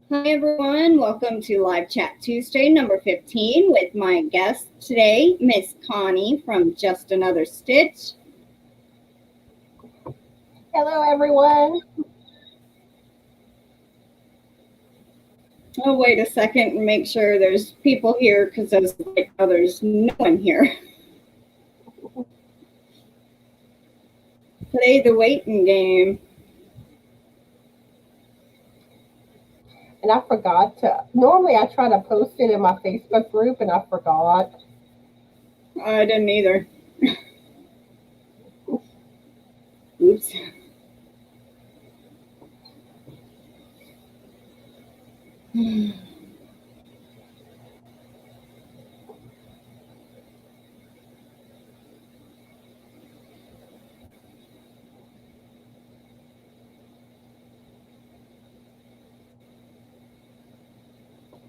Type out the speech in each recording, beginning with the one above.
Hi, everyone. Welcome to Live Chat Tuesday, number 15, with my guest today, Miss Connie from Just Another Stitch. Hello, everyone. Oh, wait a second and make sure there's people here because right now there's no one here. Play the waiting game. And I forgot to, normally I try to post it in my Facebook group and I forgot. I didn't either. Oops.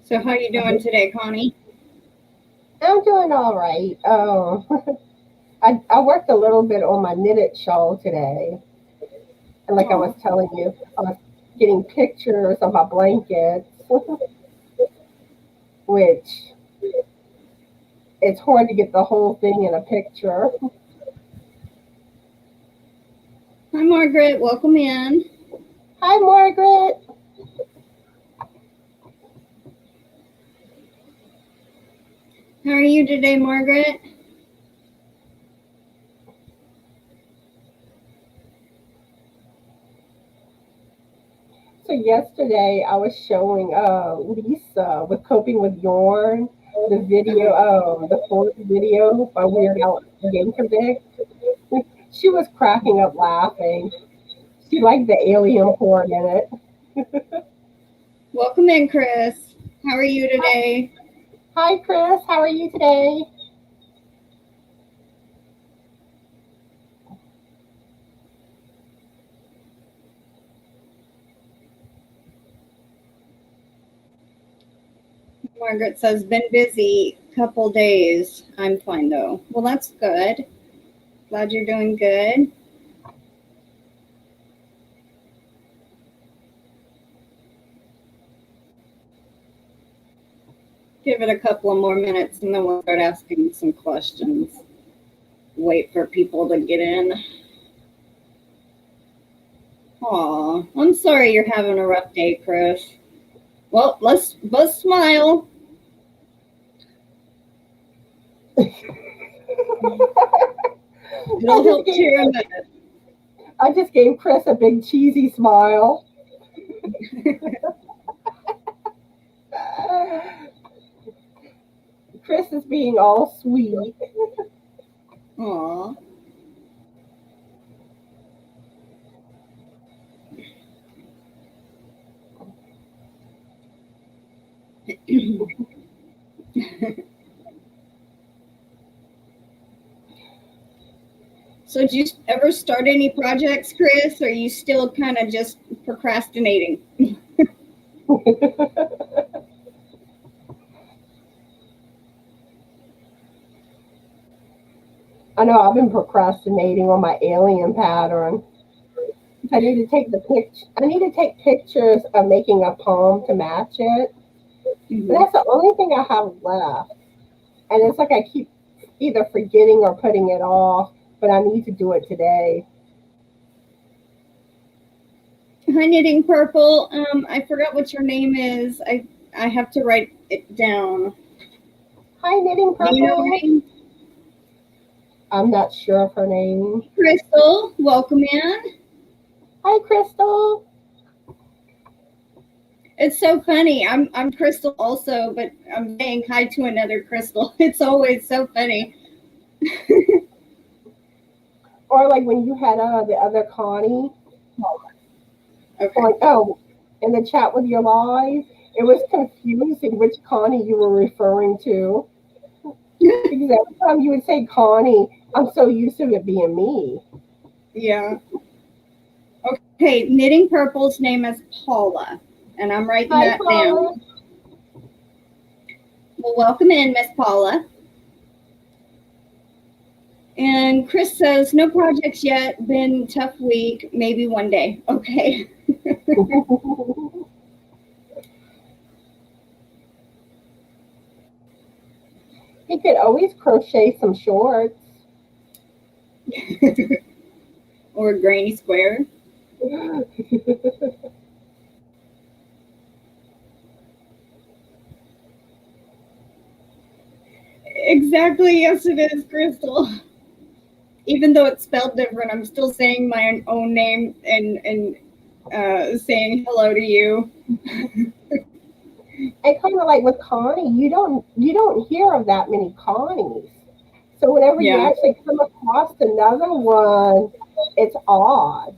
So how you doing today, Connie? I'm doing all right. I worked a little bit on my knitted shawl today. And like I was telling you, I was getting pictures of my blankets, which it's hard to get the whole thing in a picture. Hi, Margaret. Welcome in. Hi, Margaret. How are you today, Margaret? So yesterday I was showing Lisa with Coping with Yarn, the fourth video by Weird Al Yankovic. She was cracking up laughing. She liked the alien part in it. Welcome in, Chris. How are you today? Hi, Chris. How are you today? Margaret says, been busy couple days. I'm fine though. Well, that's good. Glad you're doing good. Give it a couple of more minutes and then we'll start asking some questions. Wait for people to get in. Aw, I'm sorry you're having a rough day, Chris. Well, let's smile. It'll help cheer him up. I just gave Chris a big cheesy smile. Chris is being all sweet. Aw. So did you ever start any projects, Chris? Or are you still kind of just procrastinating? I know I've been procrastinating on my alien pattern. I need to take pictures of making a poem to match it. Mm-hmm. That's the only thing I have left. And it's like I keep either forgetting or putting it off, but I need to do it today. Hi, Knitting Purple. I forgot what your name is. I have to write it down. Hi, Knitting Purple. Do you know her name? I'm not sure of her name. Crystal, welcome in. Hi, Crystal. It's so funny. I'm Crystal also, but I'm saying hi to another Crystal. It's always so funny. Or like when you had the other Connie. Okay. Like, in the chat with your live, it was confusing which Connie you were referring to. Because every time you would say Connie, I'm so used to it being me. Yeah. Okay, Knitting Purple's name is Paula, and I'm writing that Paula. down. Well, welcome in, Miss Paula. And Chris says, no projects yet, been tough week, maybe one day. Okay. He could always crochet some shorts. Or a granny square. Exactly, yes it is, Crystal. Even though it's spelled different, I'm still saying my own name and saying hello to you. And kind of like with Connie, you don't hear of that many Connies. So whenever you Yeah. actually come across another one, it's odd.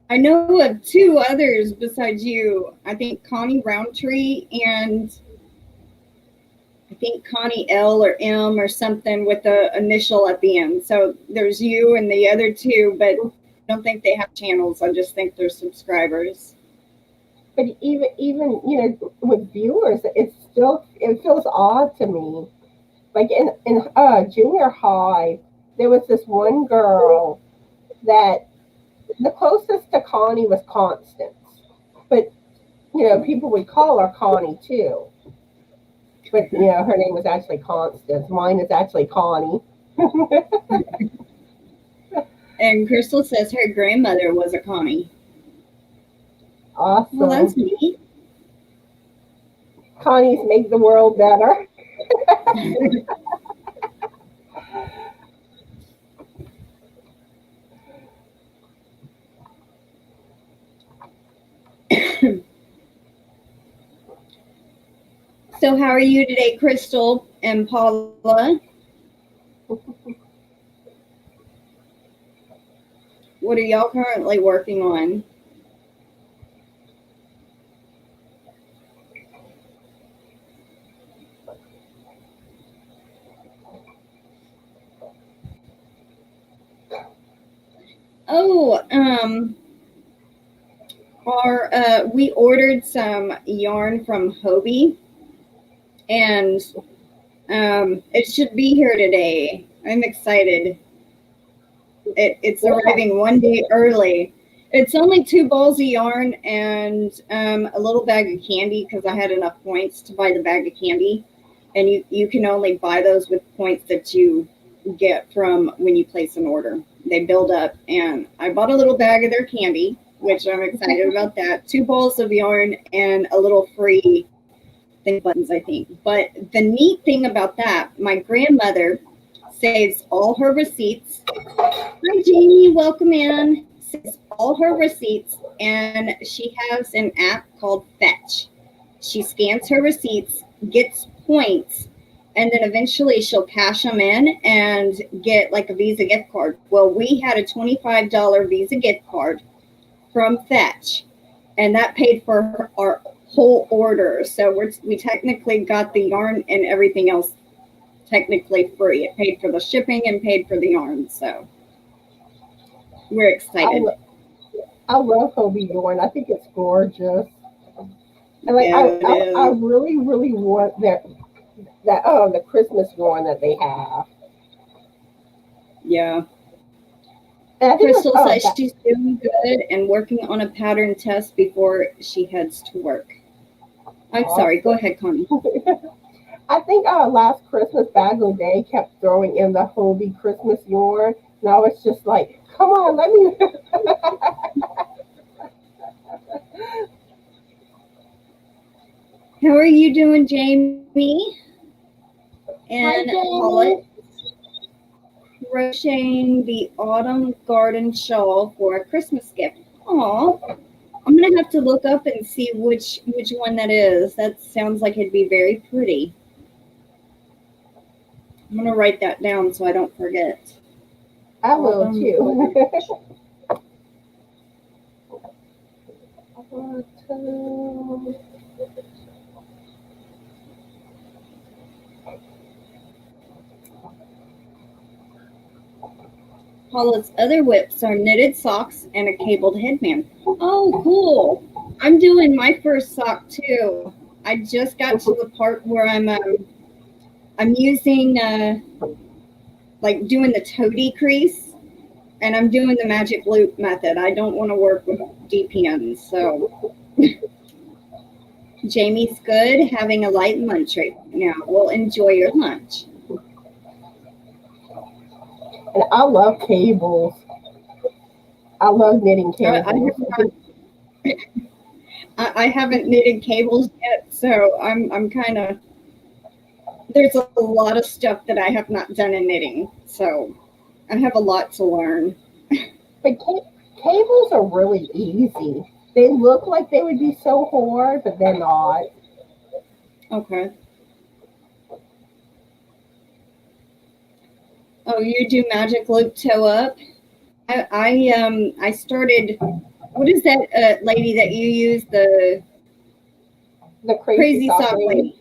I know of two others besides you. I think Connie Roundtree and I think Connie L or M or something with the initial at the end. So there's you and the other two, but I don't think they have channels. I just think they're subscribers. But even with viewers, it feels odd to me. Like in junior high, there was this one girl that the closest to Connie was Constance, but people would call her Connie too. But her name was actually Constance. Mine is actually Connie. And Crystal says her grandmother was a Connie. Well, that's Awesome. neat. Connies make the world better. So how are you today, Crystal and Paula? What are y'all currently working on? Oh, we ordered some yarn from Hobie, and it should be here today. I'm excited. It's arriving one day early. It's only 2 balls of yarn and a little bag of candy because I had enough points to buy the bag of candy. And you can only buy those with points that you get from when you place an order. They build up. And I bought a little bag of their candy, which I'm excited about that. 2 balls of yarn and a little free thing buttons, I think. But the neat thing about that, my grandmother saves all her receipts. Hi, Jamie. Welcome in. Saves all her receipts, and she has an app called Fetch. She scans her receipts, gets points, and then eventually she'll cash them in and get like a Visa gift card. Well, we had a $25 Visa gift card from Fetch, and that paid for our whole order. So we technically got the yarn and everything else technically free. It paid for the shipping and paid for the yarn. So we're excited. I love Hobie yarn. I think it's gorgeous. And like Yeah, it I is. really, really want the Christmas yarn that they have. Yeah. And I think it was Crystal says she's doing good and working on a pattern test before she heads to work. I'm sorry. Go ahead, Connie. I think last Christmas Bag O' Day kept throwing in the Hobie Christmas yarn, and I was just like, "Come on, let me." How are you doing, Jamie? Hi, And Paula, Jamie. crocheting the autumn garden shawl for a Christmas gift. Aw, I'm gonna have to look up and see which one that is. That sounds like it'd be very pretty. I'm gonna write that down so I don't forget. I will Autumn too. garden. Paula's other whips are knitted socks and a cabled headband. Oh, cool. I'm doing my first sock too. I just got to the part where I'm using like doing the toe decrease, and I'm doing the magic loop method. I don't want to work with DPNs, so Jamie's good, having a light lunch right now. Well, enjoy your lunch. And I love cables. I love knitting I, I, cables. I haven't knitted cables yet, so I'm kind of, there's a lot of stuff that I have not done in knitting, so I have a lot to learn. But cables are really easy. They look like they would be so hard, but they're not. Okay. Oh, you do magic loop toe up? I started. What is that lady that you use? The The crazy crazy sock sock lady. lady.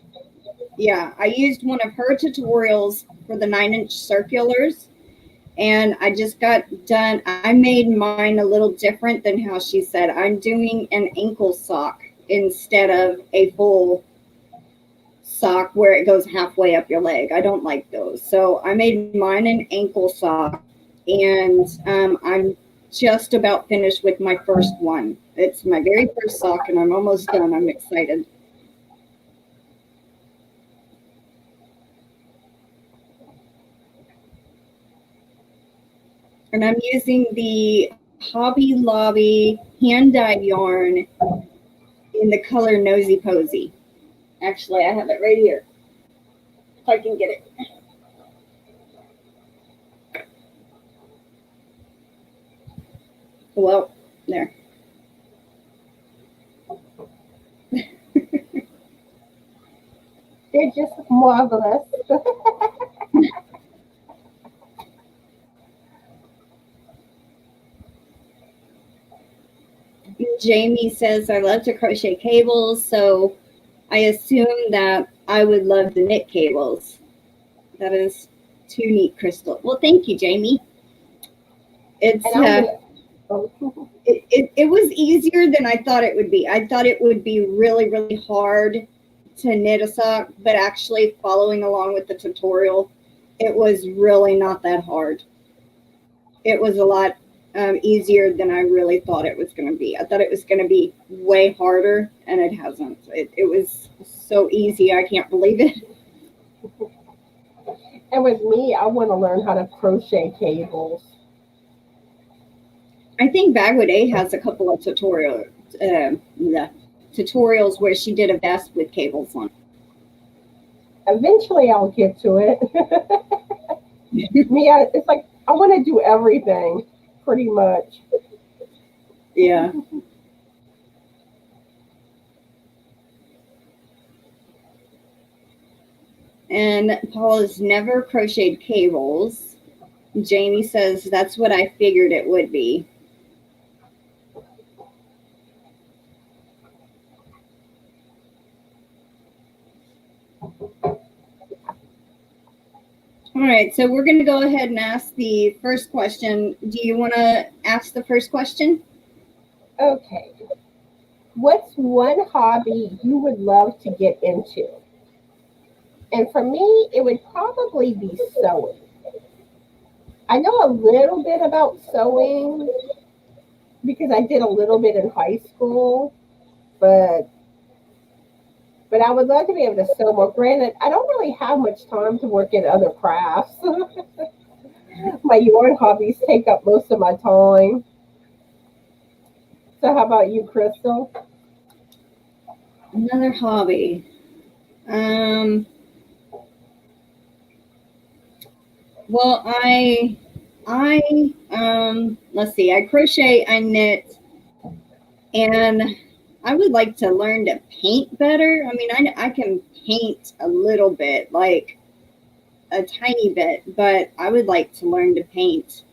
Yeah, I used one of her tutorials for the 9-inch circulars, and I just got done. I made mine a little different than how she said. I'm doing an ankle sock instead of a full sock where it goes halfway up your leg. I don't like those. So I made mine an ankle sock, and I'm just about finished with my first one. It's my very first sock, and I'm almost done. I'm excited. And I'm using the Hobby Lobby hand dyed yarn in the color Nosy Posy. Actually, I have it right here. If I can get it. Well, there. They're just marvelous. Jamie says, I love to crochet cables, so I assume that I would love to knit cables. That is too neat, Crystal. Well, thank you, Jamie. It's And I'm gonna. Oh, it was easier than I thought it would be. I thought it would be really, really hard to knit a sock, but actually following along with the tutorial, it was really not that hard. It was a lot easier than I really thought it was going to be. I thought it was going to be way harder, and it hasn't. It was so easy. I can't believe it. and with me, I want to learn how to crochet cables. I think Bagwood A has a couple of the tutorials where she did a vest with cables on. Eventually, I'll get to it. Me, it's like I want to do everything, pretty much. Yeah. And Paul has never crocheted cables. Jamie says that's what I figured it would be. All right, so we're going to go ahead and ask the first question. Do you want to ask the first question? Okay. What's one hobby you would love to get into? And for me, it would probably be sewing. I know a little bit about sewing because I did a little bit in high school, but I would love to be able to sew more. Granted, I don't really have much time to work in other crafts. My yarn hobbies take up most of my time. So how about you, Crystal? Another hobby. Um, well, let's see. I crochet, I knit, and I would like to learn to paint better. I mean, I can paint a little bit, like a tiny bit, but I would like to learn to paint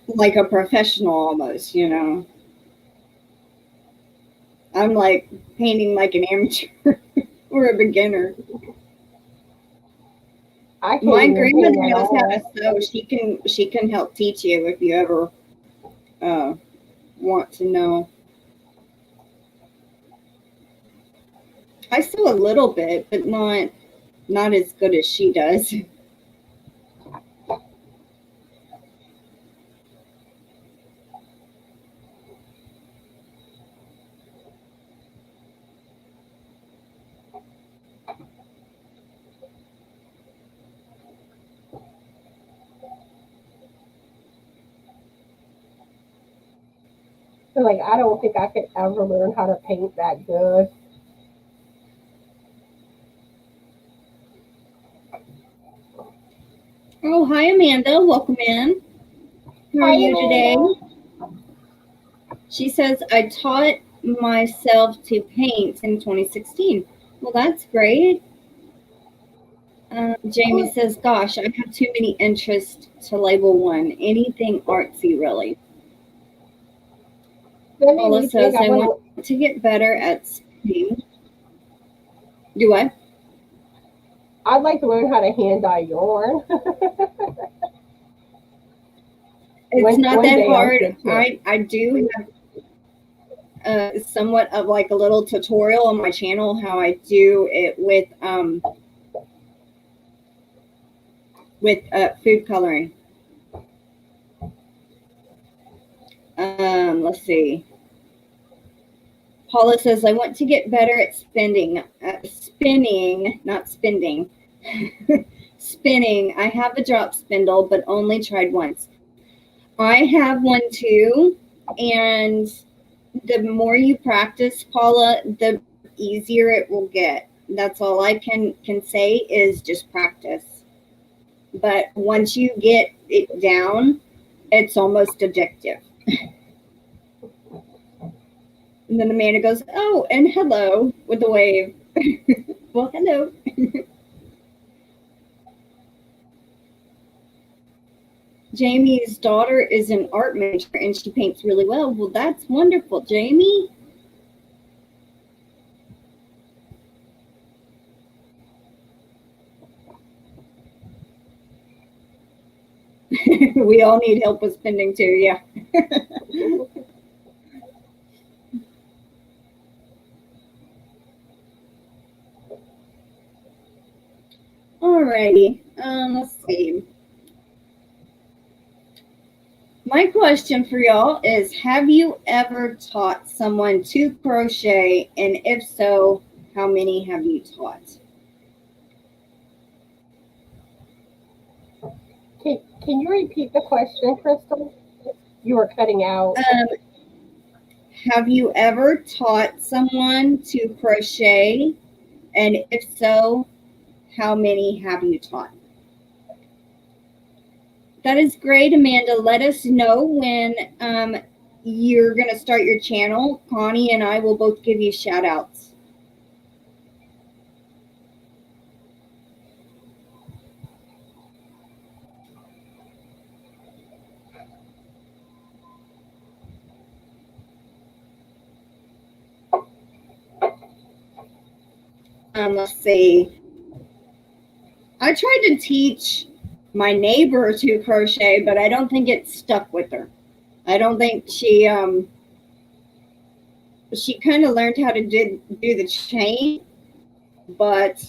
like a professional almost. I'm like painting like an amateur or a beginner. I can't My even grandmother paint at knows how to all. sew. She can help teach you if you ever uh, want to know. I sew a little bit, but not as good as she does. So like I don't think I could ever learn how to paint that good. Oh, hi, Amanda. Welcome in. How are Hi you today? Amanda. She says, I taught myself to paint in 2016. Well, that's great. Jamie says, gosh, I have too many interests to label one. Anything artsy, really. That made Paula me think says, I I want want to get better at spinning. Do I? I'd like to learn how to hand dye yarn. It's not One that day I'm hard. good too. I do have somewhat of like a little tutorial on my channel how I do it with food coloring. Let's see. Paula says, I want to get better at spinning, not spending. Spinning. I have a drop spindle, but only tried once. I have one too, and the more you practice, Paula, the easier it will get. That's all I can say is just practice. But once you get it down, it's almost addictive. And then Amanda goes, oh, and hello with a wave. Well, hello. Jamie's daughter is an art major and she paints really well. Well, that's wonderful, Jamie. We all need help with spending too, yeah. Alrighty, let's see. My question for y'all is, have you ever taught someone to crochet? And if so, how many have you taught? Can you repeat the question, Crystal? You were cutting out. Have you ever taught someone to crochet? And if so, how many have you taught? That is great, Amanda. Let us know when you're going to start your channel. Connie and I will both give you shout outs. Let's see. I tried to teach my neighbor to crochet, but I don't think it stuck with her. I don't think she kind of learned how to do the chain, but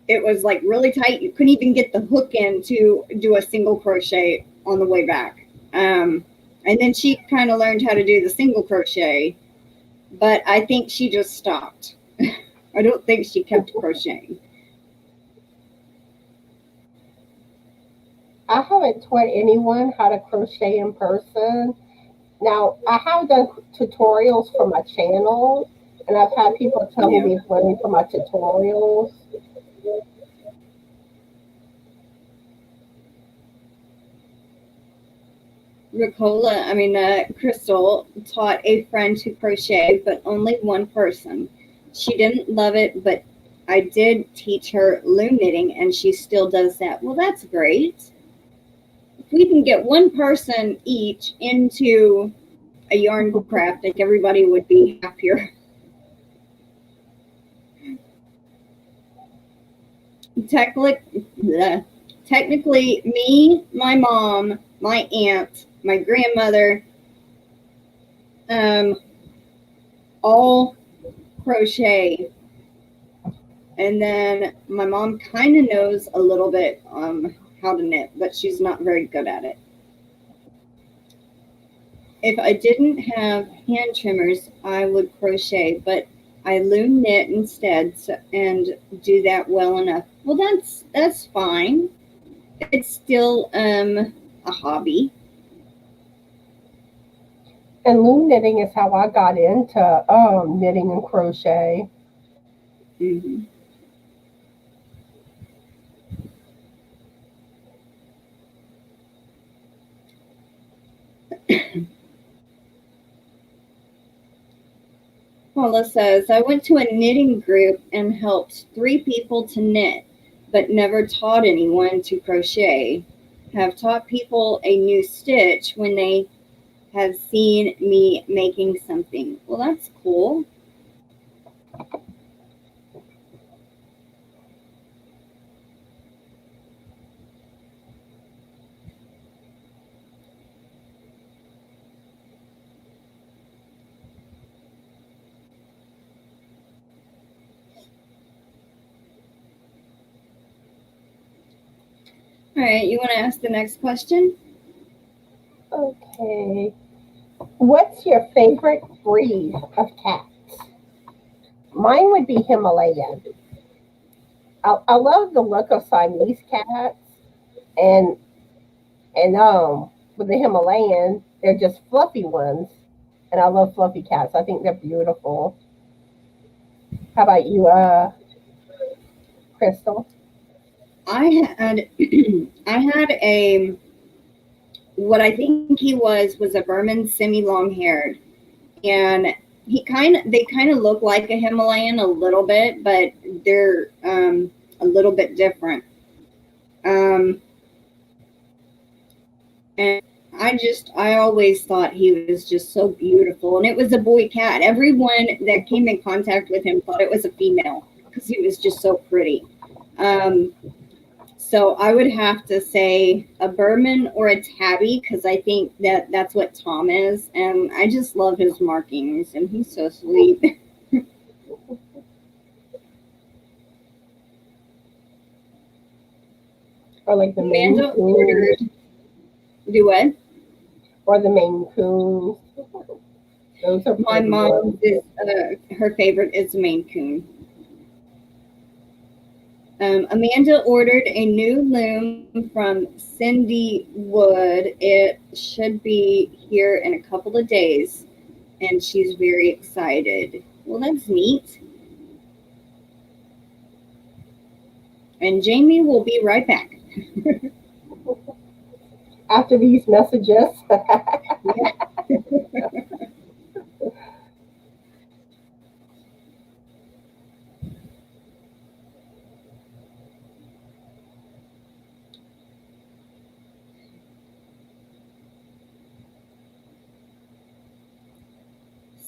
it was like really tight. You couldn't even get the hook in to do a single crochet on the way back. And then she kind of learned how to do the single crochet, but I think she just stopped. I don't think she kept crocheting. I haven't taught anyone how to crochet in person. Now, I have done tutorials for my channel, and I've had people tell me Yeah. they've learned from my tutorials. Crystal taught a friend to crochet, but only one person. She didn't love it, but I did teach her loom knitting, and she still does that. Well, that's great. If we can get one person each into a yarn craft, I think everybody would be happier. Technically, me, my mom, my aunt, my grandmother, all crochet. And then my mom kind of knows a little bit how to knit, but she's not very good at it. If I didn't have hand trimmers, I would crochet, but I loom knit instead and do that well enough. Well, that's fine. It's still a hobby. And loom knitting is how I got into knitting and crochet. Hmm. Paula says, I went to a knitting group and helped 3 people to knit, but never taught anyone to crochet. Have taught people a new stitch when they have seen me making something. Well, that's cool. All right, you want to ask the next question? Okay. What's your favorite breed of cat? Mine would be Himalayan. I love the look of Siamese cats, and with the Himalayan, they're just fluffy ones, and I love fluffy cats. I think they're beautiful. How about you, Crystal? I had I had a what I think he was a Burman semi-long haired, and they kind of look like a Himalayan a little bit, but they're a little bit different. Um, and I always thought he was just so beautiful, and it was a boy cat. Everyone that came in contact with him thought it was a female because he was just so pretty. Um, So I would have to say a Burman or a Tabby because I think that that's what Tom is, and I just love his markings, and he's so sweet. Or like the Maine Amanda Coons, ordered do what? or the Maine Coons. Those are My pretty mom ones. is her favorite is Maine Coon. Amanda ordered a new loom from Cindy Wood. It should be here in a couple of days, and she's very excited. Well, that's neat. And Jamie will be right back. After these messages,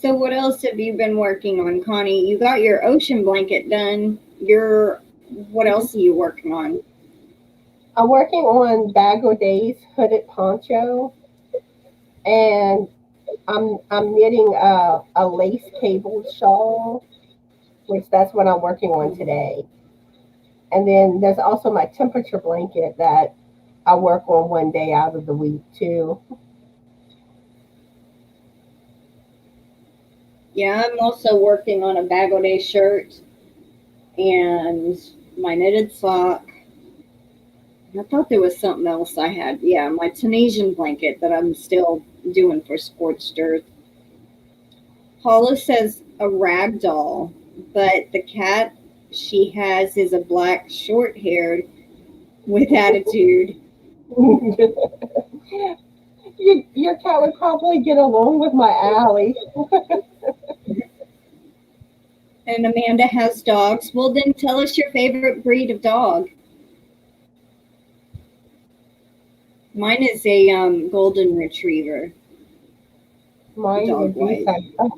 So what else have you been working on, Connie? You got your ocean blanket done. Your what else are you working on? I'm working on Bag O Day's hooded poncho, and I'm knitting a lace cabled shawl, which that's what I'm working on today. And then there's also my temperature blanket that I work on one day out of the week too. Yeah, I'm also working on a Bag O Day shirt and my knitted sock. I thought there was something else I had. Yeah, my Tunisian blanket that I'm still doing for Scorched Earth. Paula says a rag doll, but the cat she has is a black short haired with attitude. Your cat would probably get along with my alley. And Amanda has dogs. Well, then tell us your favorite breed of dog. Mine is a golden retriever, Mine dog would be wise.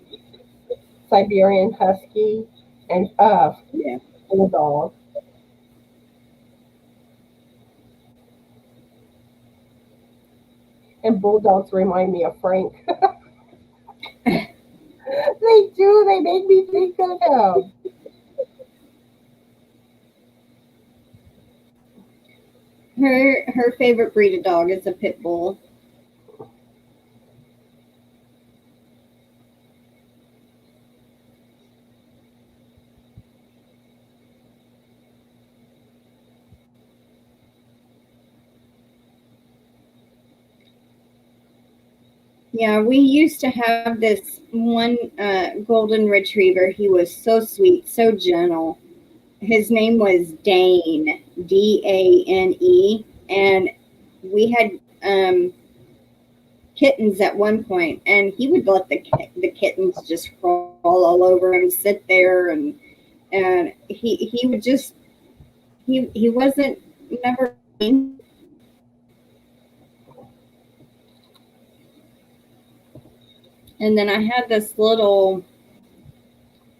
Siberian Husky and Yeah. Bulldog. And Bulldogs remind me of Frank. They do. They make me think of him. Her favorite breed of dog is a pit bull. Yeah, we used to have this one golden retriever. He was so sweet, so gentle. His name was Dane, Dane, and we had kittens at one point, and he would let the kittens just crawl all over him, sit there, and he would just he wasn't never mean. And then I had this little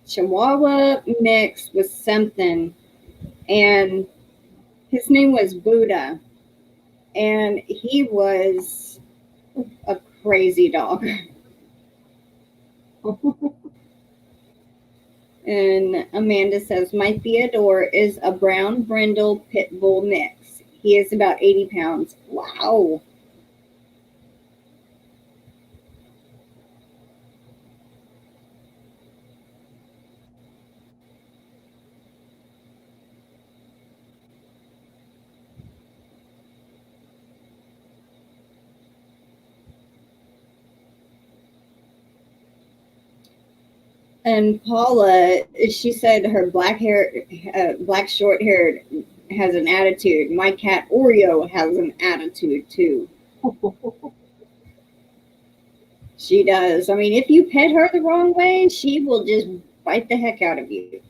Chihuahua mixed with something, and his name was Buddha, and he was a crazy dog. And Amanda says, my Theodore is a brown brindle pit bull mix. He is about 80 pounds. Wow. And Paula, she said her black short haired has an attitude. My cat Oreo has an attitude too. She does. I mean, if you pet her the wrong way, she will just bite the heck out of you.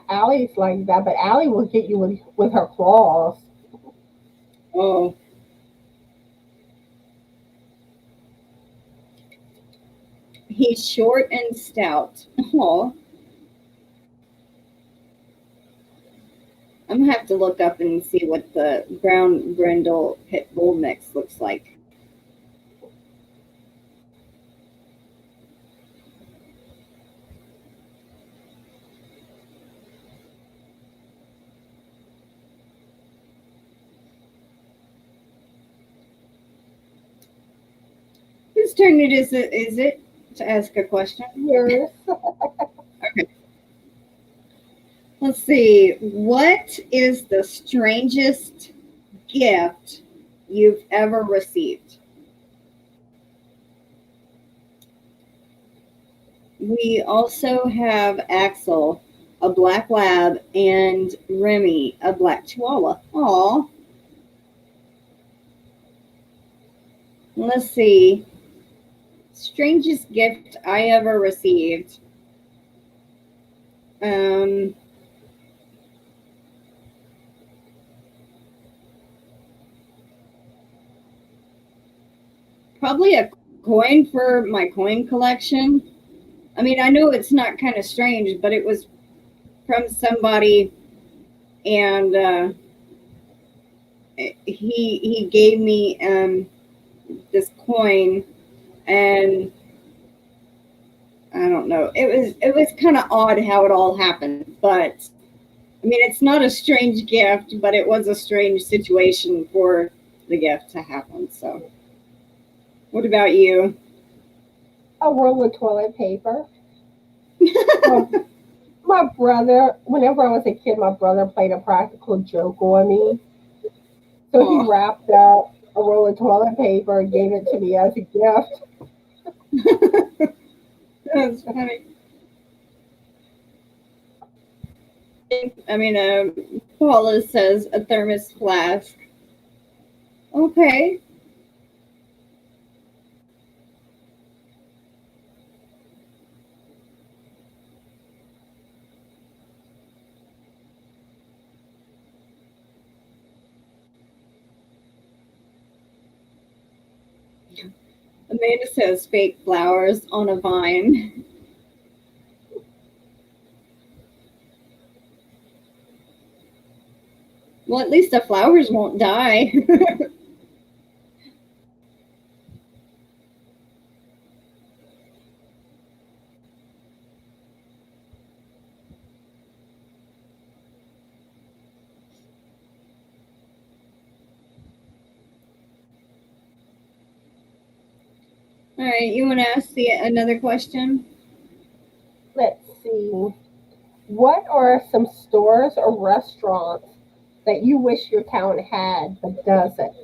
Allie's like that, but Allie will get you with her claws. Oh, he's short and stout. Oh, I'm gonna have to look up and see what the brown brindle pit bull mix looks like. Whose turn it is? Is it to ask a question? Yours. Okay. Let's see. What is the strangest gift you've ever received? We also have Axel, a black lab, and Remy, a black chihuahua. Aw. Let's see. Strangest gift I ever received. Um, Probably a coin for my coin collection. I mean, I know it's not kind of strange, but it was from somebody, and he gave me this coin, and I don't know. It was kind of odd how it all happened, but I mean, it's not a strange gift, but it was a strange situation for the gift to happen. So, what about you? A roll of toilet paper. My, my brother, whenever I was a kid, my brother played a practical joke on me. So he Oh, wrapped up a roll of toilet paper and gave it to me as a gift. that's funny. I mean, Paula says a thermos flask. Okay. Amanda says fake flowers on a vine. Well, at least the flowers won't die. All right, you want to ask another question? Let's see. What are some stores or restaurants that you wish your town had but doesn't?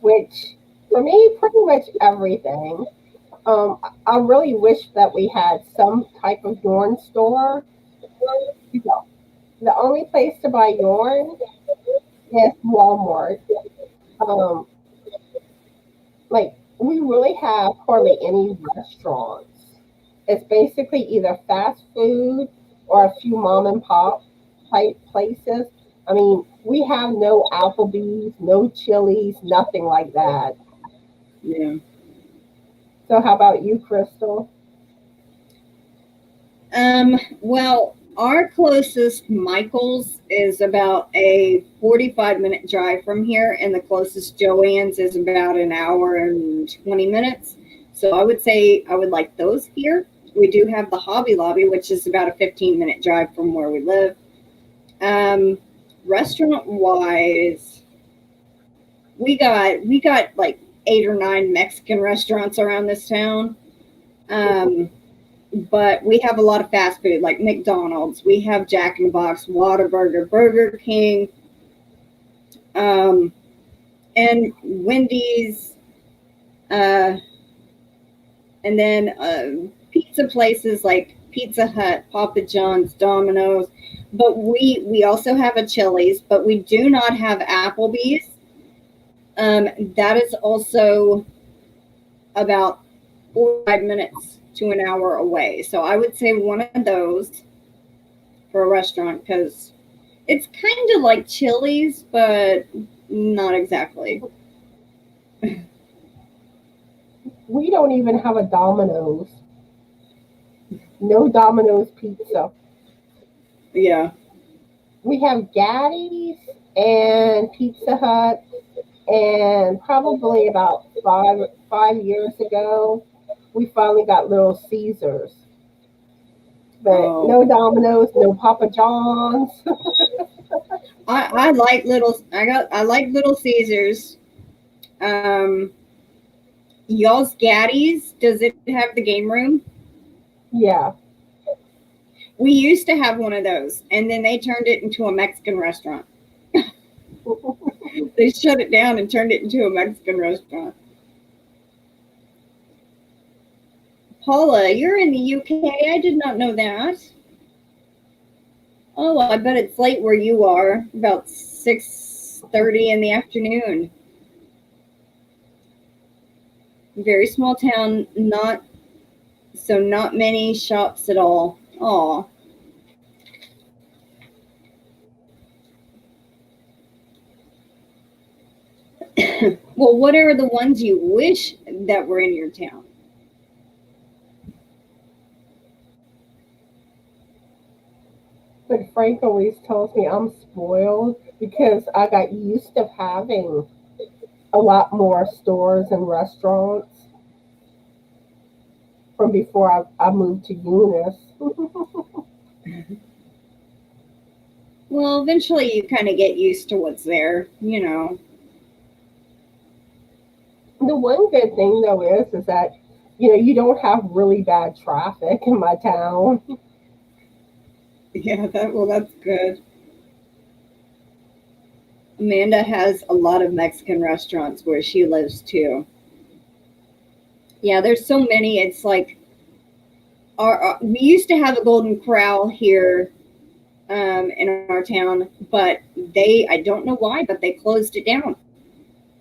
which for me, pretty much everything. I really wish that we had some type of yarn store. You know, the only place to buy yarn is Walmart. Um, like we really have hardly any restaurants. It's basically either fast food or a few mom and pop type places. I mean, we have no Applebee's, no Chili's, nothing like that. Yeah. So how about you, Crystal? Well, our closest Michael's is about a 45-minute drive from here, and the closest Joann's is about an hour and 20 minutes. So I would say I would like those here. We do have the Hobby Lobby, which is about a 15-minute drive from where we live. Um, Restaurant wise, we got like 8 or 9 Mexican restaurants around this town. Um, but we have a lot of fast food like McDonald's. We have Jack in the Box, Whataburger, Burger King, um, and Wendy's, uh, and then pizza places like Pizza Hut, Papa John's, Domino's. But we also have a Chili's, but we do not have Applebee's. That is also about 45 minutes to an hour away. So I would say one of those for a restaurant because it's kind of like Chili's, but not exactly. We don't even have a Domino's. No Domino's pizza. Yeah. We have Gaddy's and Pizza Hut, and probably about five years ago, we finally got Little Caesars. But Oh, no Domino's, no Papa John's. I like I like Little Caesars. Um, y'all's Gaddy's, does it have the game room? Yeah. We used to have one of those, and then they turned it into a Mexican restaurant. They shut it down and turned it into a Mexican restaurant. Paula, you're in the UK. I did not know that. Oh, I bet it's late where you are. About 6:30 in the afternoon. Very small town. Not many shops at all. Aw. Well, what are the ones you wish that were in your town? But Frank always tells me I'm spoiled because I got used to having a lot more stores and restaurants from before I moved to Eunice. Well, eventually you kind of get used to what's there, you know. The one good thing though is that you don't have really bad traffic in my town. Yeah, that's good. Amanda has a lot of Mexican restaurants where she lives too. Yeah, there's so many. It's like we used to have a Golden Corral here in our town, but I don't know why, but they closed it down.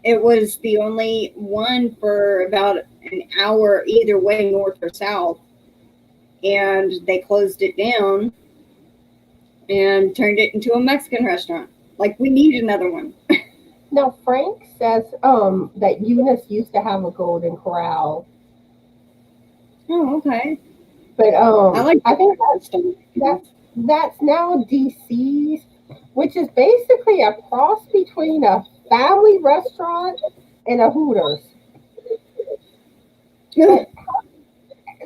It was the only one for about an hour either way, north or south, and they closed it down and turned it into a Mexican restaurant. Like we need another one. Now Frank says that Eunice used to have a Golden Corral, Oh, okay. but I like I think stuff. that's now DC's, which is basically a cross between a family restaurant and a Hooters. But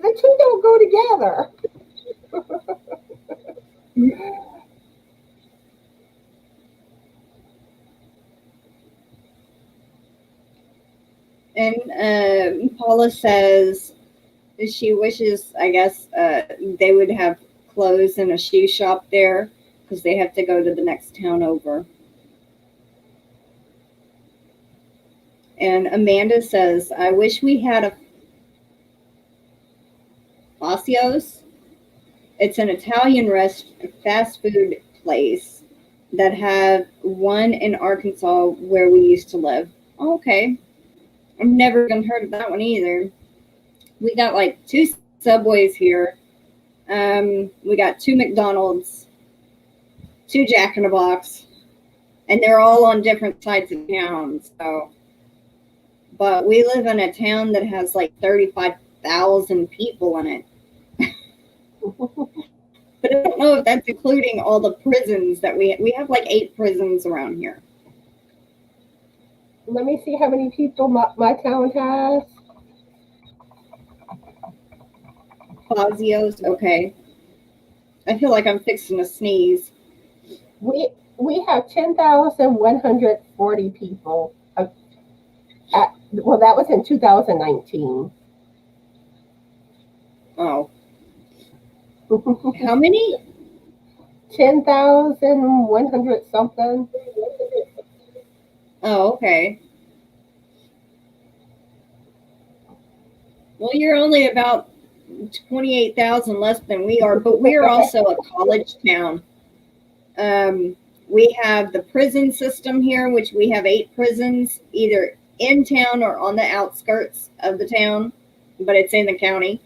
the two don't go together. And Paula says she wishes, I guess, they would have clothes and a shoe shop there because they have to go to the next town over. And Amanda says, I wish we had a Facios. It's an Italian fast food place that have one in Arkansas where we used to live. Oh, okay. I've never even heard of that one either. We got like two Subways here. We got two McDonald's, two Jack in the Box, and they're all on different sides of town. So, but we live in a town that has like 35,000 people in it. But I don't know if that's including all the prisons that we have like 8 prisons around here. Let me see how many people my town has. Fazios, okay. I feel like I'm fixing to sneeze. We have 10,140 people. Well, that was in 2019. Oh. How many? 10,100 something. Oh, okay. Well, you're only about 28,000 less than we are, but we are also a college town. We have the prison system here, which we have 8 prisons, either in town or on the outskirts of the town, but it's in the county.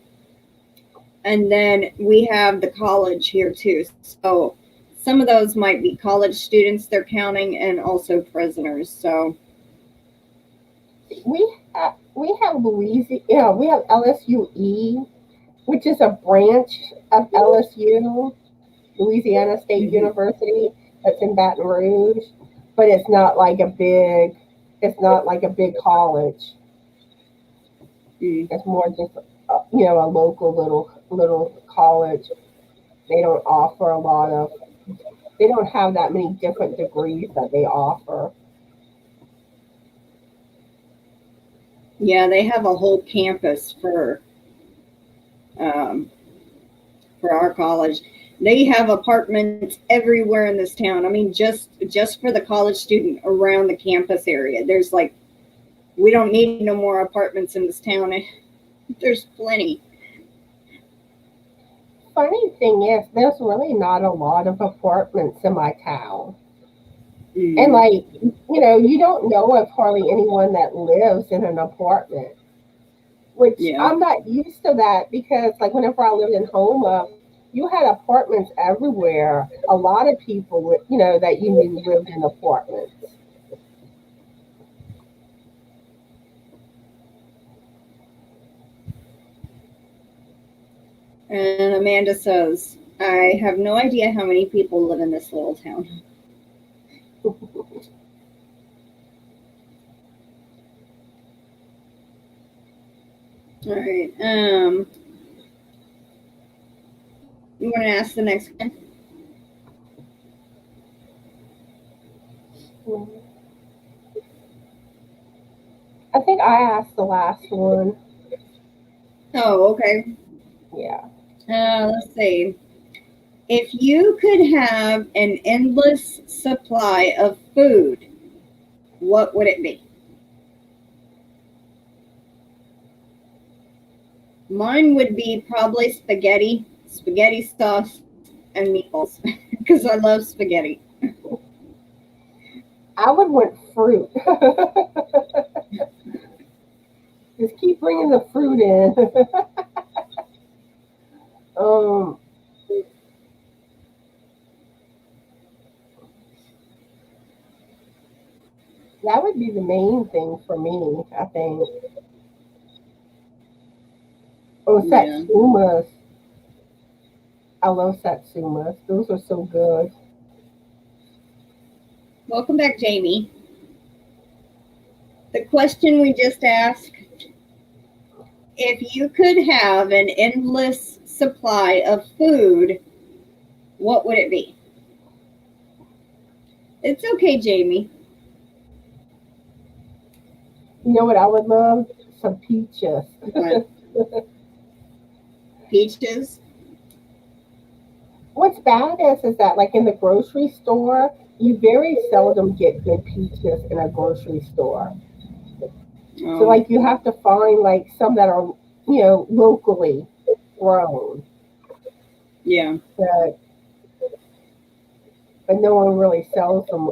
And then we have the college here too. So some of those might be college students they're counting, and also prisoners. So we have Louisiana. We have LSUE, which is a branch of LSU, Louisiana State University, that's in Baton Rouge, but it's not like a big. It's not like a big college. It's more just a local little college. They don't offer a lot of. They don't have that many different degrees that they offer. yeah, they have a whole campus for our college. They have apartments everywhere in this town. I mean, just for the college student around the campus area. There's like, we don't need no more apartments in this town. There's plenty. Funny thing is, there's really not a lot of apartments in my town. And like, you don't know of hardly anyone that lives in an apartment, which Yeah. I'm not used to that because like whenever I lived in Homa, you had apartments everywhere. A lot of people that you knew lived in apartments. And Amanda says, I have no idea how many people live in this little town. All right. You want to ask the next one? I think I asked the last one. Oh, okay. Yeah. Let's see. If you could have an endless supply of food, what would it be? Mine would be probably spaghetti sauce, and meatballs, because I love spaghetti. I would want fruit. Just keep bringing the fruit in. um, that would be the main thing for me, I think. Oh, Yeah. satsumas. I love satsumas. Those are so good. Welcome back, Jamie. The question we just asked, if you could have an endless supply of food, what would it be? It's okay, Jamie. You know what I would love? Some peaches. What? Peaches? What's bad is that like in the grocery store, you very seldom get good peaches in a grocery store. So Oh, like you have to find like some that are locally grown, yeah. but no one really sells them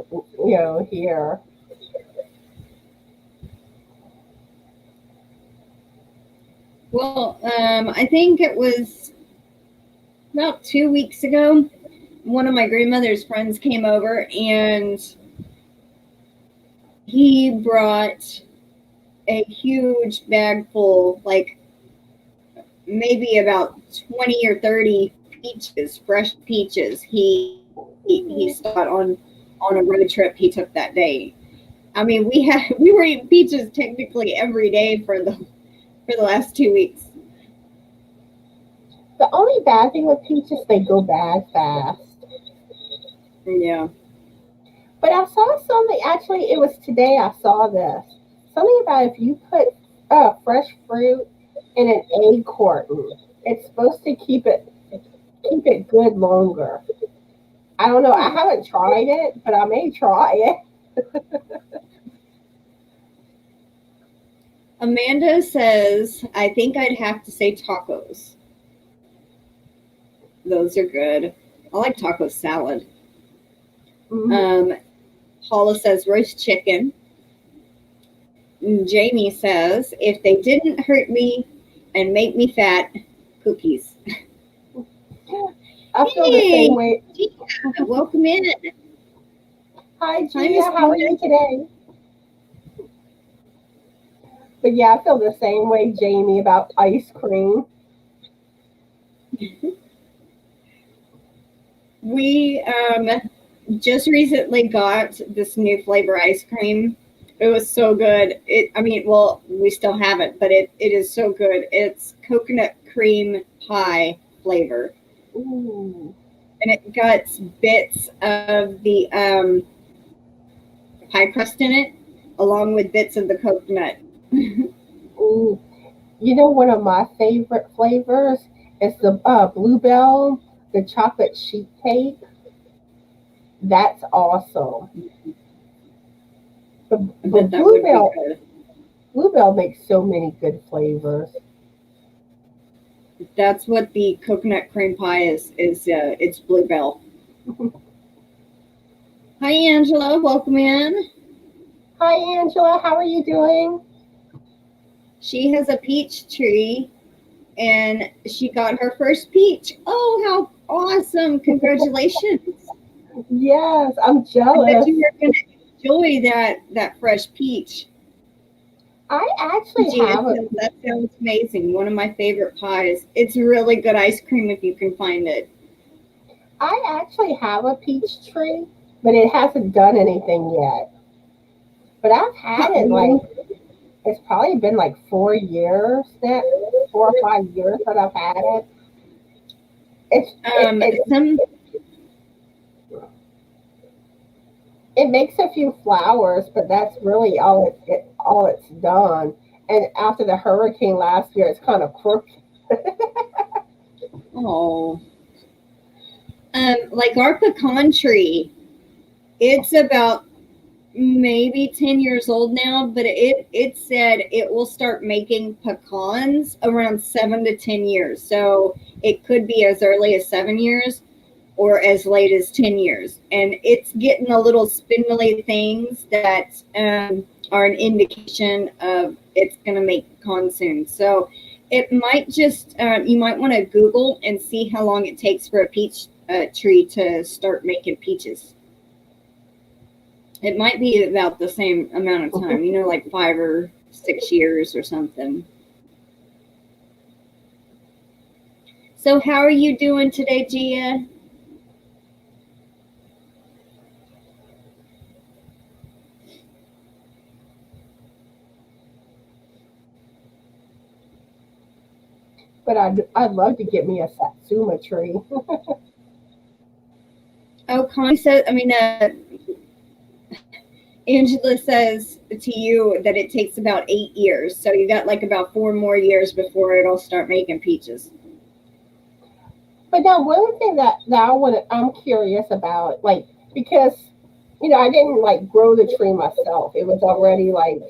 here. Well, I think it was about 2 weeks ago. One of my grandmother's friends came over and he brought a huge bag full, like maybe about 20 or 30 peaches, fresh peaches. He Ooh. saw it on a road trip he took that day. I mean, we were eating peaches technically every day for the last 2 weeks. The only bad thing with peaches, they go bad fast. Yeah. But I saw something, actually, it was today I saw this. Something about if you put fresh fruit in an egg carton, it's supposed to keep it good longer. I don't know. I Huh. haven't tried it, but I may try it. Amanda says, I think I'd have to say tacos. Those are good. I like taco salad. Mhm. Um, Paula says roast chicken. Jamie says, if they didn't hurt me and make me fat, cookies. I feel the Hey, same way. Gia, welcome in. Hi, Hi, Gia. Miss How are Brenda. you today? But yeah, I feel the same way, Jamie, about ice cream. We just recently got this new flavor ice cream. It was so good. I mean, well, we still have it, but it is so good. It's coconut cream pie flavor, Ooh, and it got bits of the pie crust in it, along with bits of the coconut. ooh. One of my favorite flavors is the bluebell, the chocolate sheet cake. That's awesome. But, I but bet that would be good. bluebell makes so many good flavors. That's what the coconut cream pie is. It's bluebell. Hi, Angela. Welcome in. Hi, Angela. How are you doing? She has a peach tree and she got her first peach. Oh, how awesome! Congratulations! Yes, I'm I bet jealous. you are going to enjoy that fresh peach. I actually Gia have a says that sounds amazing. One of my favorite pies. It's really good ice cream if you can find it. peach tree, but it hasn't done anything yet. But I've had it like it's probably been like 4 years now, 4 or 5 years that I've had it. It's it, it Some it makes a few flowers, but that's really all it's done. And after the hurricane last year, it's kind of crooked. oh, like our pecan tree. It's about maybe 10 years old now, but it said it will start making pecans around 7 to 10 years. So it could be as early as 7 years or as late as 10 years. And it's getting a little spindly things that are an indication of it's going to make pecans soon. So it might just, you might want to Google and see how long it takes for a peach tree to start making peaches. It might be about the same amount of time, like 5 or 6 years or something. So, how are you doing today, Gia? But I'd love to get me a satsuma tree. Oh, Connie says, Angela says to you that it takes about 8 years. So, you got like about 4 more years before it'll start making peaches. But now one thing that I'm curious about, like because I didn't like grow the tree myself. It was already like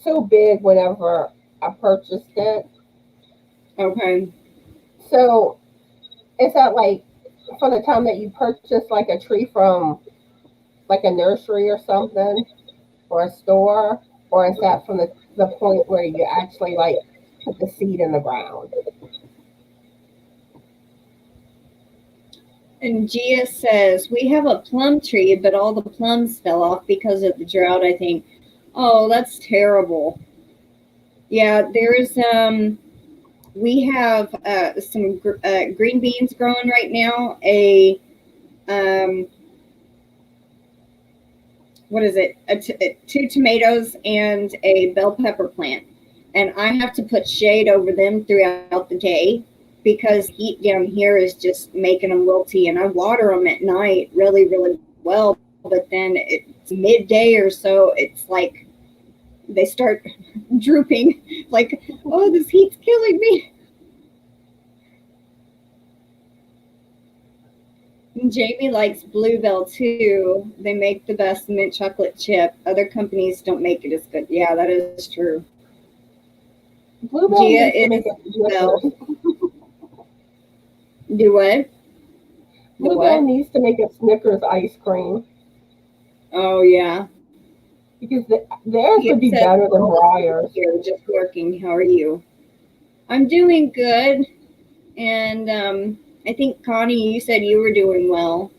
too big whenever I purchased it. Okay. So is that like from the time that you purchase like a tree from like a nursery or something or a store, or is that from the point where you actually like put the seed in the ground? And Gia says, we have a plum tree, but all the plums fell off because of the drought, I think. Oh, that's terrible. Yeah, we have some green beans growing right now. Um, what is it? Two tomatoes and a bell pepper plant. And I have to put shade over them throughout the day because heat down here is just making them wilty. And I water them at night really, really well. But then it's midday or so, it's like they start drooping, like, oh, this heat's killing me. Jamie likes Bluebell too. They make the best mint chocolate chip. Other companies don't make it as good. Yeah, that is true. Bluebell Gia needs to make is a well. Snickers. Do what? The Bluebell what? needs to make a Snickers ice cream Oh yeah. because theirs Gia would be says better than Briar's. here just working. How are you? I'm doing good. And I think Connie, you said you were doing well.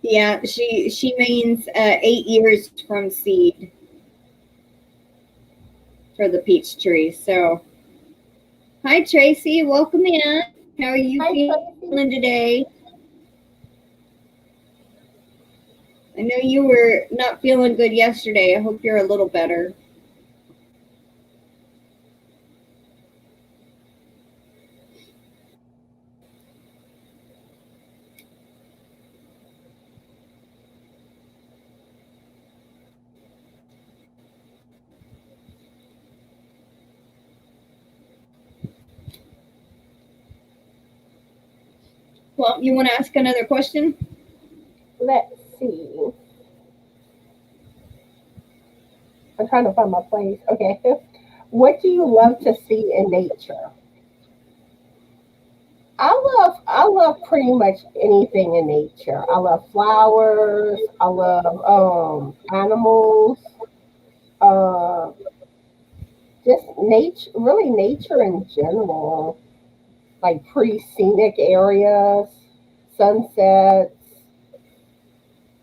Yeah, she means 8 years from seed for the peach tree. So hi Tracy, welcome in. How are you Hi, feeling Tracy. today? I know you were not feeling good yesterday. I hope you're a little better. Well, you want to ask another question? Let's see. I'm trying to find my place. Okay. What do you love to see in nature? I love pretty much anything in nature. I love flowers. I love animals. Uh, just nature, really nature in general. Like pretty scenic areas, sunsets,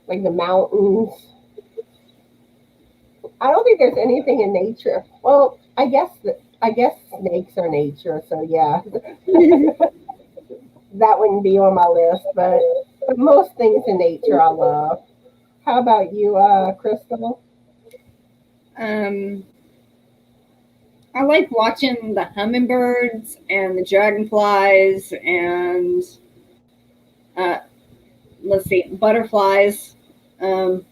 like the mountains. I don't think there's anything in nature. Well, I guess snakes are nature, so yeah, that wouldn't be on my list. But most things in nature I love. How about you, Crystal? um, I like watching the hummingbirds and the dragonflies and uh, let's see, butterflies. Um,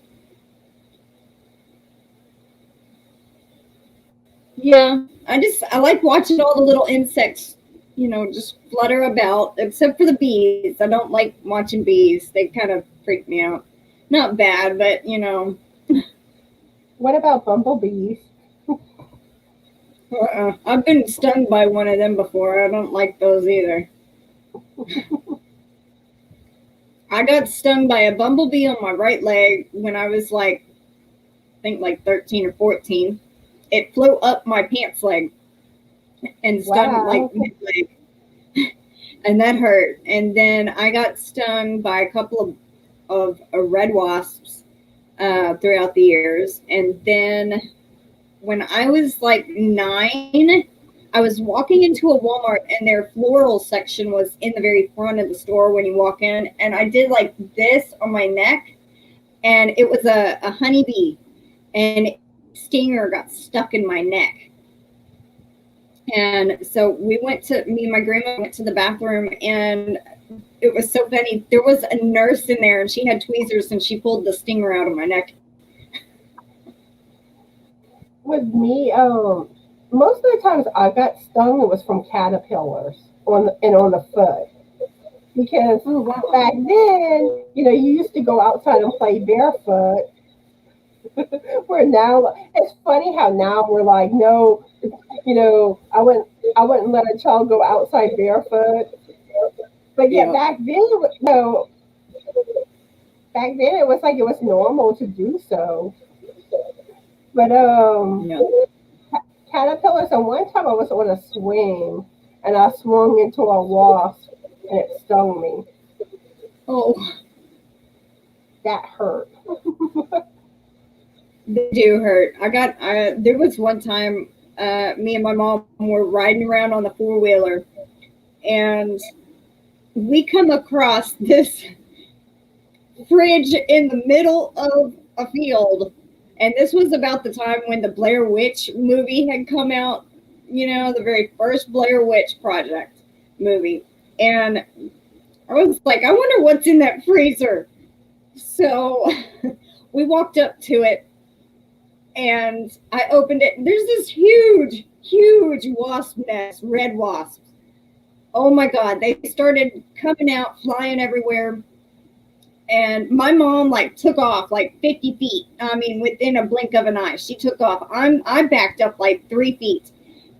yeah, I like watching all the little insects, just flutter about. Except for the bees, I don't like watching bees. They kind of freak me out. Not bad, but What about bumblebees? I've been stung by one of them before. I don't like those either. I got stung by a bumblebee on my right leg when I was like, I think like 13 or 14. It flew up my pants leg and stung like Wow. mid leg, and that hurt. And then I got stung by a couple of red wasps throughout the years. And then when I was like 9, I was walking into a Walmart and their floral section was in the very front of the store when you walk in. And I did like this on my neck, and it was a honeybee, and stinger got stuck in my neck. And so me and my grandma went to the bathroom, and it was so funny. There was a nurse in there, and she had tweezers, and she pulled the stinger out of my neck. With me, most of the times I got stung, it was from caterpillars on the foot. Because Oh wow. back then, you used to go outside and play barefoot. Where now it's funny how now we're like, no, I wouldn't let a child go outside barefoot. But yet Yeah. back then it was like it was normal to do so. But Yeah. caterpillars. And one time I was on a swing and I swung into a wasp and it stung me. Oh, That hurt. they do hurt. There was one time me and my mom were riding around on the four-wheeler and we come across this fridge in the middle of a field. And this was about the time when the Blair Witch movie had come out, the very first Blair Witch Project movie. And I was like, I wonder what's in that freezer. So we walked up to it and I opened it. There's this huge, huge wasp nest, red wasps. Oh my God. They started coming out, flying everywhere. And my mom like took off like 50 feet. I mean, within a blink of an eye, she took off. I backed up like 3 feet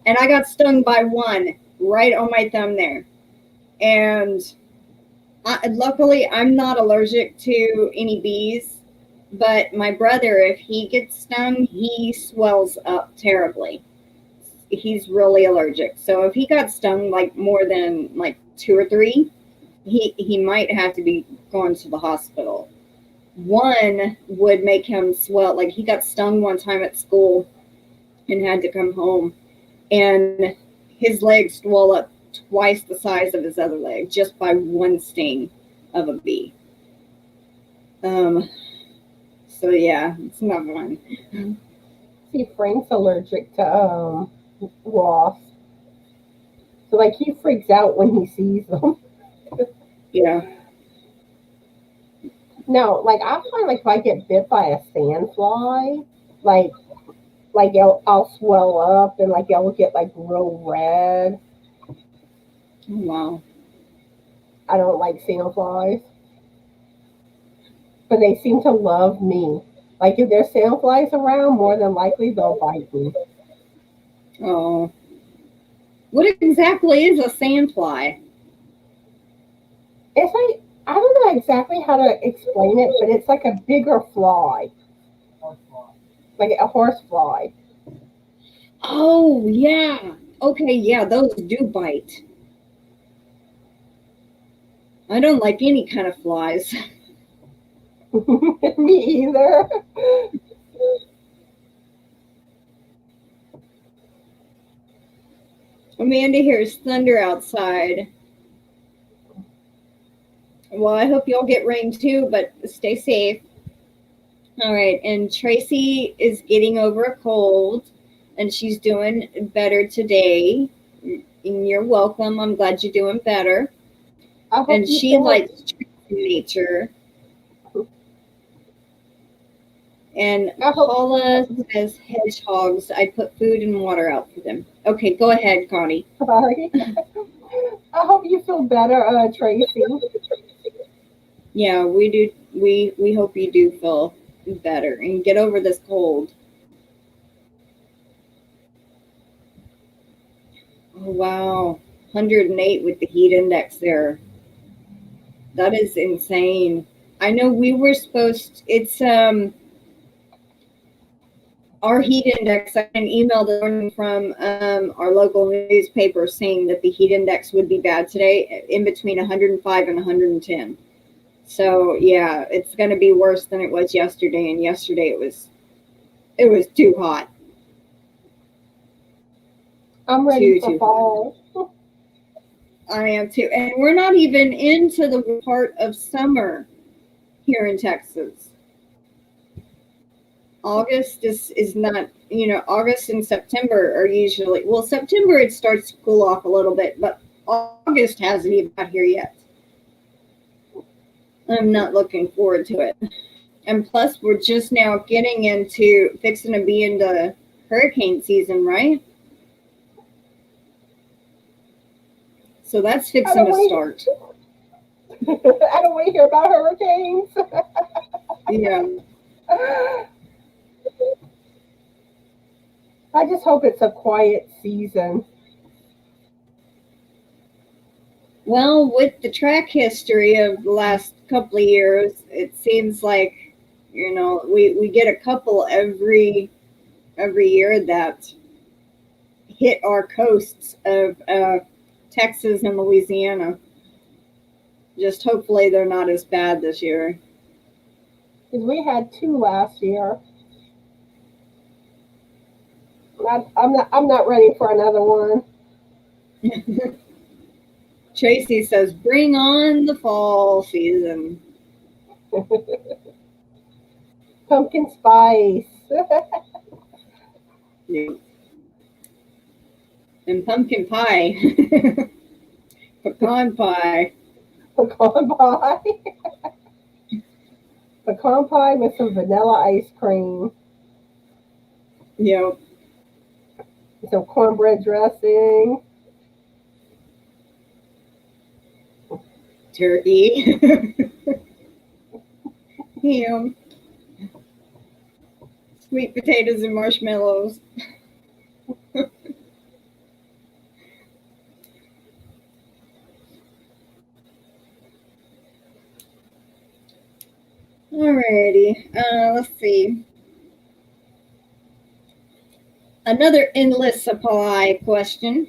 and I got stung by one right on my thumb there. And luckily, I'm not allergic to any bees, but my brother, if he gets stung, he swells up terribly. He's really allergic. So if he got stung like more than like two or three, he might have to be going to the hospital. One would make him swell. Like he got stung one time at school and had to come home, and his leg swelled up twice the size of his other leg just by one sting of a bee. So yeah, it's not fun. See, Frank's allergic to wasps, so like he freaks out when he sees them. Yeah. No, like I find like if I get bit by a sandfly, like I'll swell up and like I'll get like real red. Oh, wow. I don't like sandflies, but they seem to love me. Like if there's sandflies around, more than likely they'll bite me. Oh. What exactly is a sandfly? It's like I don't know exactly how to explain it, but it's like a bigger fly, like a horse fly. Oh, yeah. Okay, yeah, those do bite. I don't like any kind of flies. Me either. Amanda hears thunder outside. Well, I hope y'all get rain too, but stay safe. All right, and Tracy is getting over a cold, and she's doing better today. And you're welcome. I'm glad you're doing better. I hope And you she feel. likes nature. And I hope. Paula says hedgehogs. I put food and water out for them. Okay, go ahead, Connie. Sorry. I hope you feel better, Tracy. Yeah, we do. We hope you do feel better and get over this cold. Oh wow, 108 with the heat index there. That is insane. I know we were supposed. It's our heat index. I got an email this morning from our local newspaper saying that the heat index would be bad today, in between 105 and 110. So yeah, it's going to be worse than it was yesterday. And yesterday it was too hot. I'm ready for Too hot. fall. I am too. And we're not even into the part of summer here in Texas. August is not, August and September are usually, well, September it starts to cool off a little bit, but August hasn't even got here yet. I'm not looking forward to it. And plus, we're just now getting into fixing to be into hurricane season, right? So that's I fixing don't to want start. to. I don't want to hear about hurricanes. Yeah. I just hope it's a quiet season. Well, with the track history of the last couple of years, it seems like, we get a couple every year that hit our coasts of Texas and Louisiana. Just hopefully they're not as bad this year. Because we had two last year. I'm not ready for another one. Tracy says, "Bring on the fall season." Pumpkin spice. Yeah. And pumpkin pie, pecan pie. Pecan pie. Pecan pie with some vanilla ice cream. Yep. Some cornbread dressing. Turkey. Ham. Sweet potatoes and marshmallows. Alrighty. Let's see. Another endless supply question.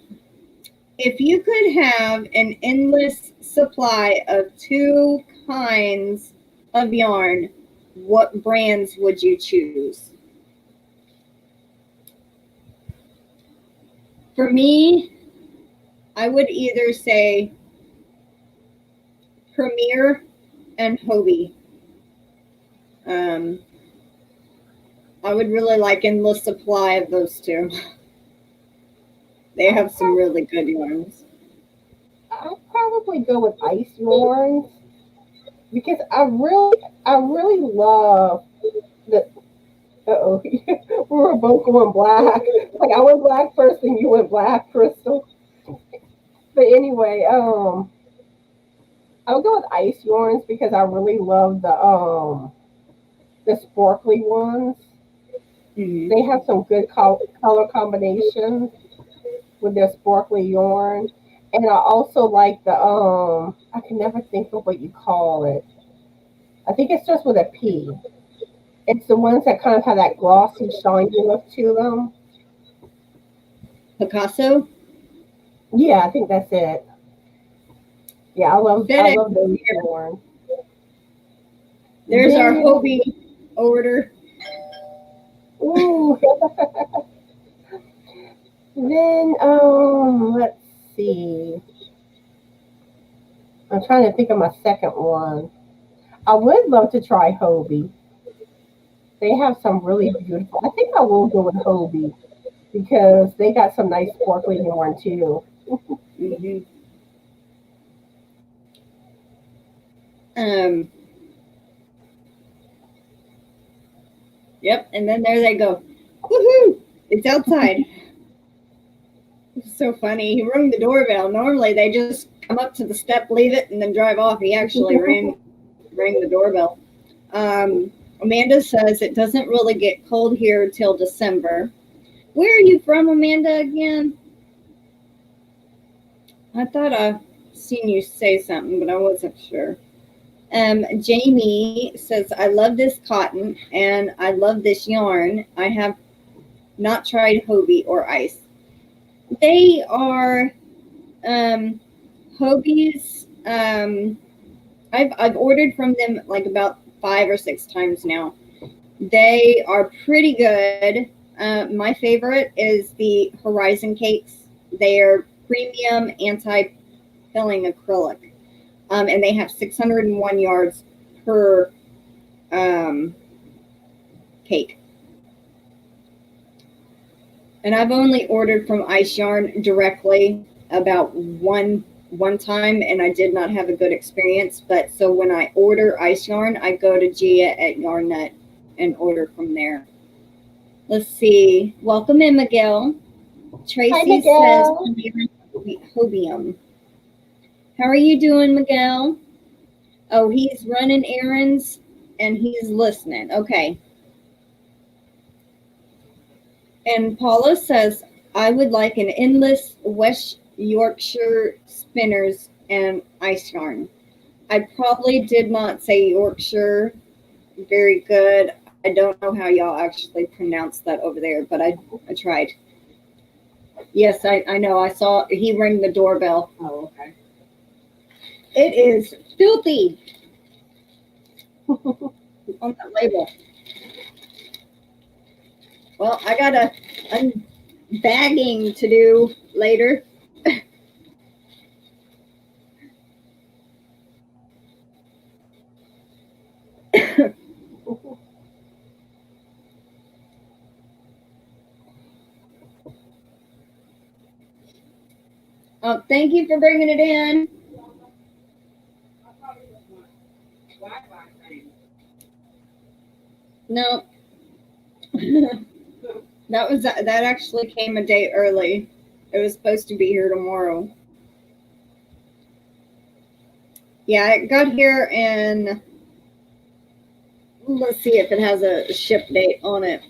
If you could have an endless supply of two kinds of yarn, what brands would you choose? For me, I would either say Premier and Hobie. Um, I would really like endless supply of those two. They have some really good yarns. I'd probably go with ice yarns because I really love the. Uh-oh, we were both going black. Like I went black first, and you went black, Crystal. But anyway, I would go with ice yarns because I really love the sparkly ones. Mm-hmm. They have some good color combinations with their sparkly yarn. And I also like the I can never think of what you call it. I think it's just with a P. It's the ones that kind of have that glossy, shiny look to them. Picasso, Yeah, I think that's it. Yeah, I FedEx. love those yarn. There's our Then Hobie order. ooh, then let's see. I'm trying to think of my second one. I would love to try Hobie. They have some really beautiful. I think I will go with Hobie because they got some nice sparkly yarn too. Mm-hmm. Um, yep, and then there they go. Woohoo! It's outside. It's so funny. He rang the doorbell. Normally they just come up to the step, leave it, and then drive off. He actually rang the doorbell. Amanda says it doesn't really get cold here till December. Where are you from, Amanda, again? I thought I seen you say something, but I wasn't sure. Jamie says, I love this cotton and I love this yarn. I have not tried Hobie or Ice. They are Hobie's. I've ordered from them like about 5 or 6 times now. They are pretty good. My favorite is the Horizon Cakes. They are premium anti-pilling acrylic, and they have 601 yards per cake. And I've only ordered from Ice Yarn directly about one time, and I did not have a good experience. But so when I order Ice Yarn, I go to Gia at YarnNet and order from there. Let's see. Welcome in, Miguel. Hi, Tracy says Miguel. Hobium. How are you doing, Miguel? Oh, he's running errands and he's listening. Okay. And Paula says, I would like an endless West Yorkshire spinners and ice yarn. I probably did not say Yorkshire very good. I don't know how y'all actually pronounce that over there, but I tried. Yes, I know. I saw he rang the doorbell. Oh, okay. It is filthy on that label. Well, I got a bagging to do later. Thank you for bringing it in. No, that actually came a day early. It was supposed to be here tomorrow. Yeah, it got here in. Let's see if it has a ship date on it.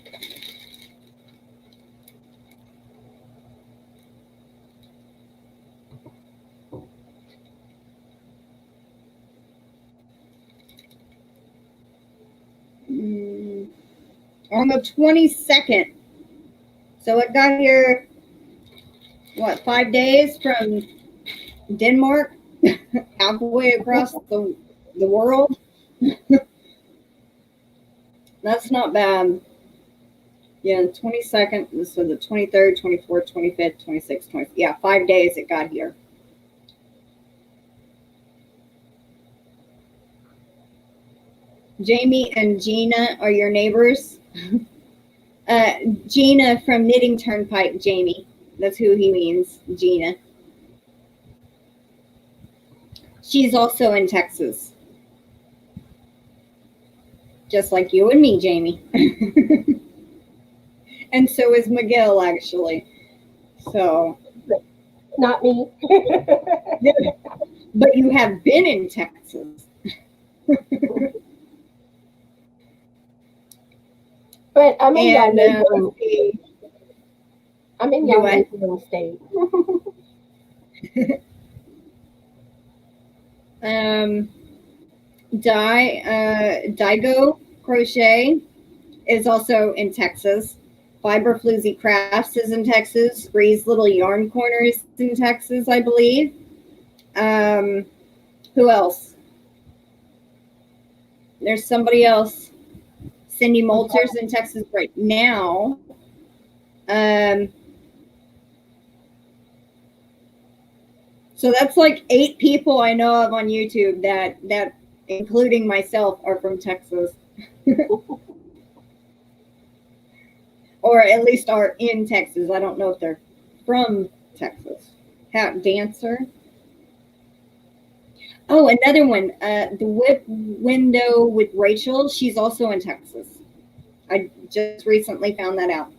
On the 22nd. So it got here, what, 5 days from Denmark, halfway across the world. That's not bad. Yeah, the 22nd, so the 23rd, 24th, 25th, 26th, 20th. Yeah, 5 days it got here. Jamie and Gina are your neighbors. Gina from Knitting Turnpike, Jamie. That's who he means, Gina. She's also in Texas. Just like you and me, Jamie. And so is Miguel, actually. So. Not me. But you have been in Texas. But I'm in your neighboring. I'm in your neighboring state. Daigo Crochet is also in Texas. Fiber Floozy Crafts is in Texas. Bree's Little Yarn Corner is in Texas, I believe. Who else? There's somebody else. Cindy Moulter's in Texas right now. So that's like 8 people I know of on YouTube that including myself, are from Texas. Or at least are in Texas. I don't know if they're from Texas. Hat Dancer. Oh, another one. The Whip Window with Rachel. She's also in Texas. I just recently found that out.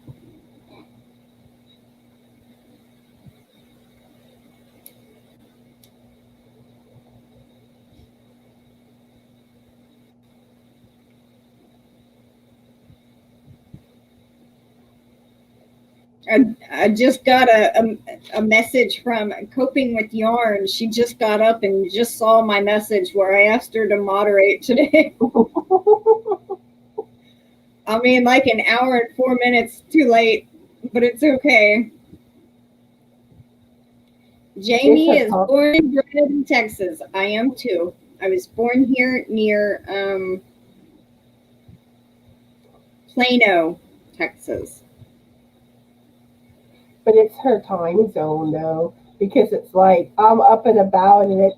I just got a message from Coping with Yarn. She just got up and just saw my message where I asked her to moderate today. I mean, like an hour and 4 minutes too late, but it's okay. Jamie is born and bred in Texas. I am too. I was born here near Plano, Texas. But it's her time zone though, because it's like I'm up and about, and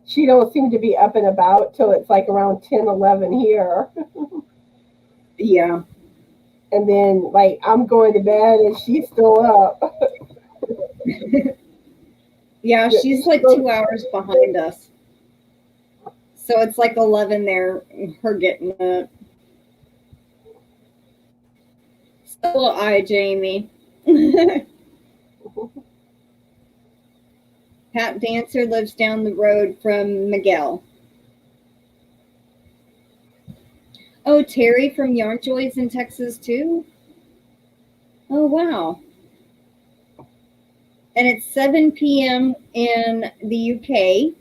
she don't seem to be up and about till it's like around 10, 11 here. Yeah. And then like I'm going to bed and she's still up. Yeah, she's like 2 hours behind us. So it's like 11 there, her getting up. So will I, Jamie. Pat Dancer lives down the road from Miguel. Oh, Terry from Yarn Joy's in Texas too? Oh, wow. And it's 7 p.m. in the UK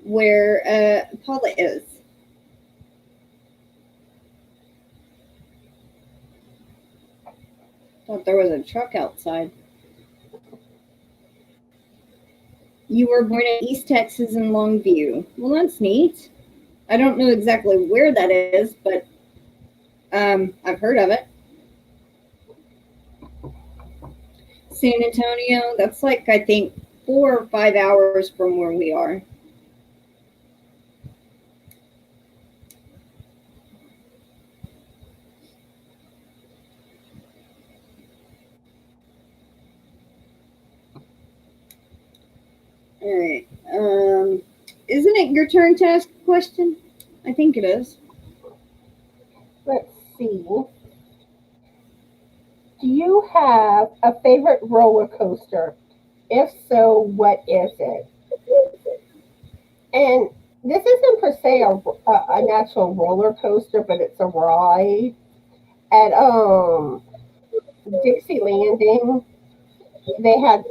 where Paula is. Thought there was a truck outside. You were born in East Texas in Longview. Well, that's neat. I don't know exactly where that is, but I've heard of it. San Antonio, that's like, I think, 4 or 5 hours from where we are. All right. Isn't it your turn to ask a question? I think it is. Let's see. Do you have a favorite roller coaster? If so, what is it? And this isn't per se a natural roller coaster, but it's a ride at Dixie Landing. They had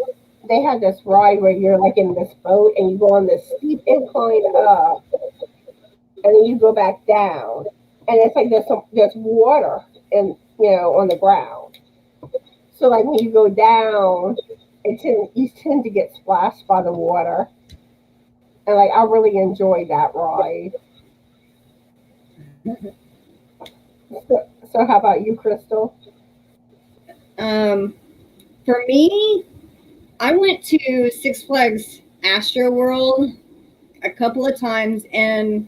they had this ride where you're like in this boat and you go on this steep incline up, and then you go back down, and it's like there's water and on the ground. So like when you go down, you tend to get splashed by the water, and like I really enjoyed that ride. So how about you, Crystal? For me, I went to Six Flags Astro World a couple of times in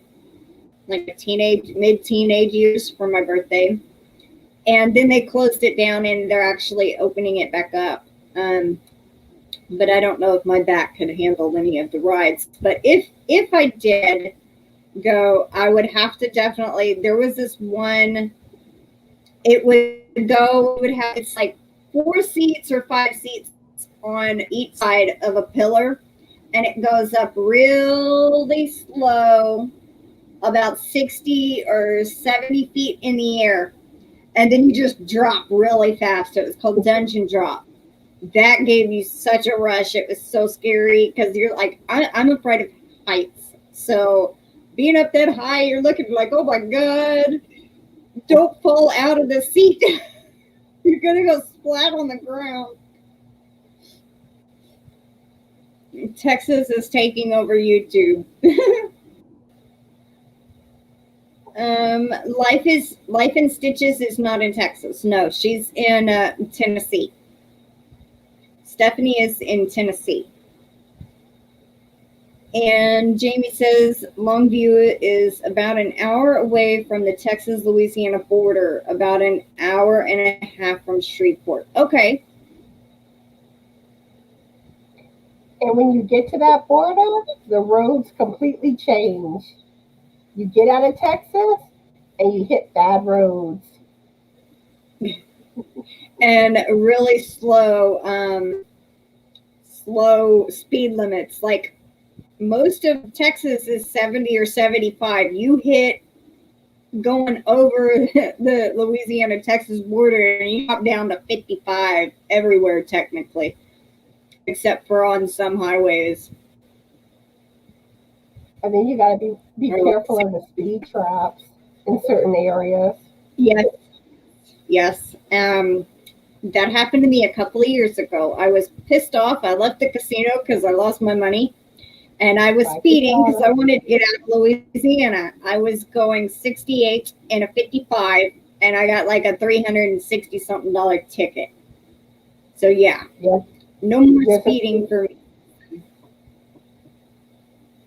like mid-teenage years for my birthday. And then they closed it down and they're actually opening it back up. But I don't know if my back could handle any of the rides. But if I did go, I would have to definitely, there was this one, it would have, it's like 4 seats or 5 seats on each side of a pillar, and it goes up really slow, about 60 or 70 feet in the air, and then you just drop really fast. It was called Dungeon Drop. That gave you such a rush. It was so scary because you're like, I'm afraid of heights. So being up that high, you're looking like, oh my God, don't fall out of the seat. You're going to go splat on the ground. Texas is taking over YouTube. Life in Stitches is not in Texas. No, she's in Tennessee. Stephanie is in Tennessee. And Jamie says Longview is about an hour away from the Texas-Louisiana border, about an hour and a half from Shreveport. Okay. And when you get to that border, the roads completely change. You get out of Texas and you hit bad roads. And really slow speed limits. Like most of Texas is 70 or 75. You hit going over the Louisiana-Texas border and you drop down to 55 everywhere technically, except for on some highways. And then you got to be careful of the speed traps in certain areas. Yes. That happened to me a couple of years ago. I was pissed off. I left the casino because I lost my money. And I was speeding because I wanted to get out of Louisiana. I was going 68 in a 55, and I got like a $360-something ticket. So, yeah. No more speeding for me.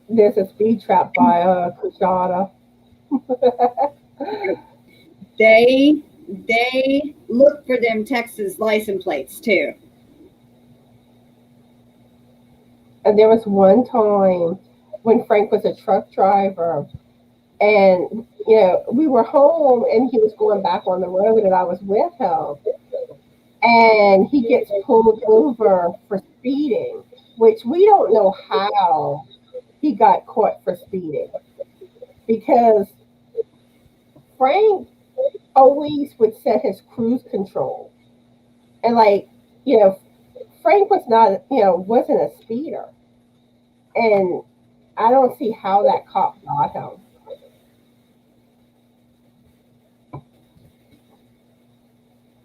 There's a speed trap by Cushada. They look for them Texas license plates too. And there was one time when Frank was a truck driver, and we were home, and he was going back on the road, and I was with him, and he gets pulled over for speeding. which we don't know how he got caught for speeding because Frank always would set his cruise control. And like, you know, Frank was not, wasn't a speeder. And I don't see how that cop got him.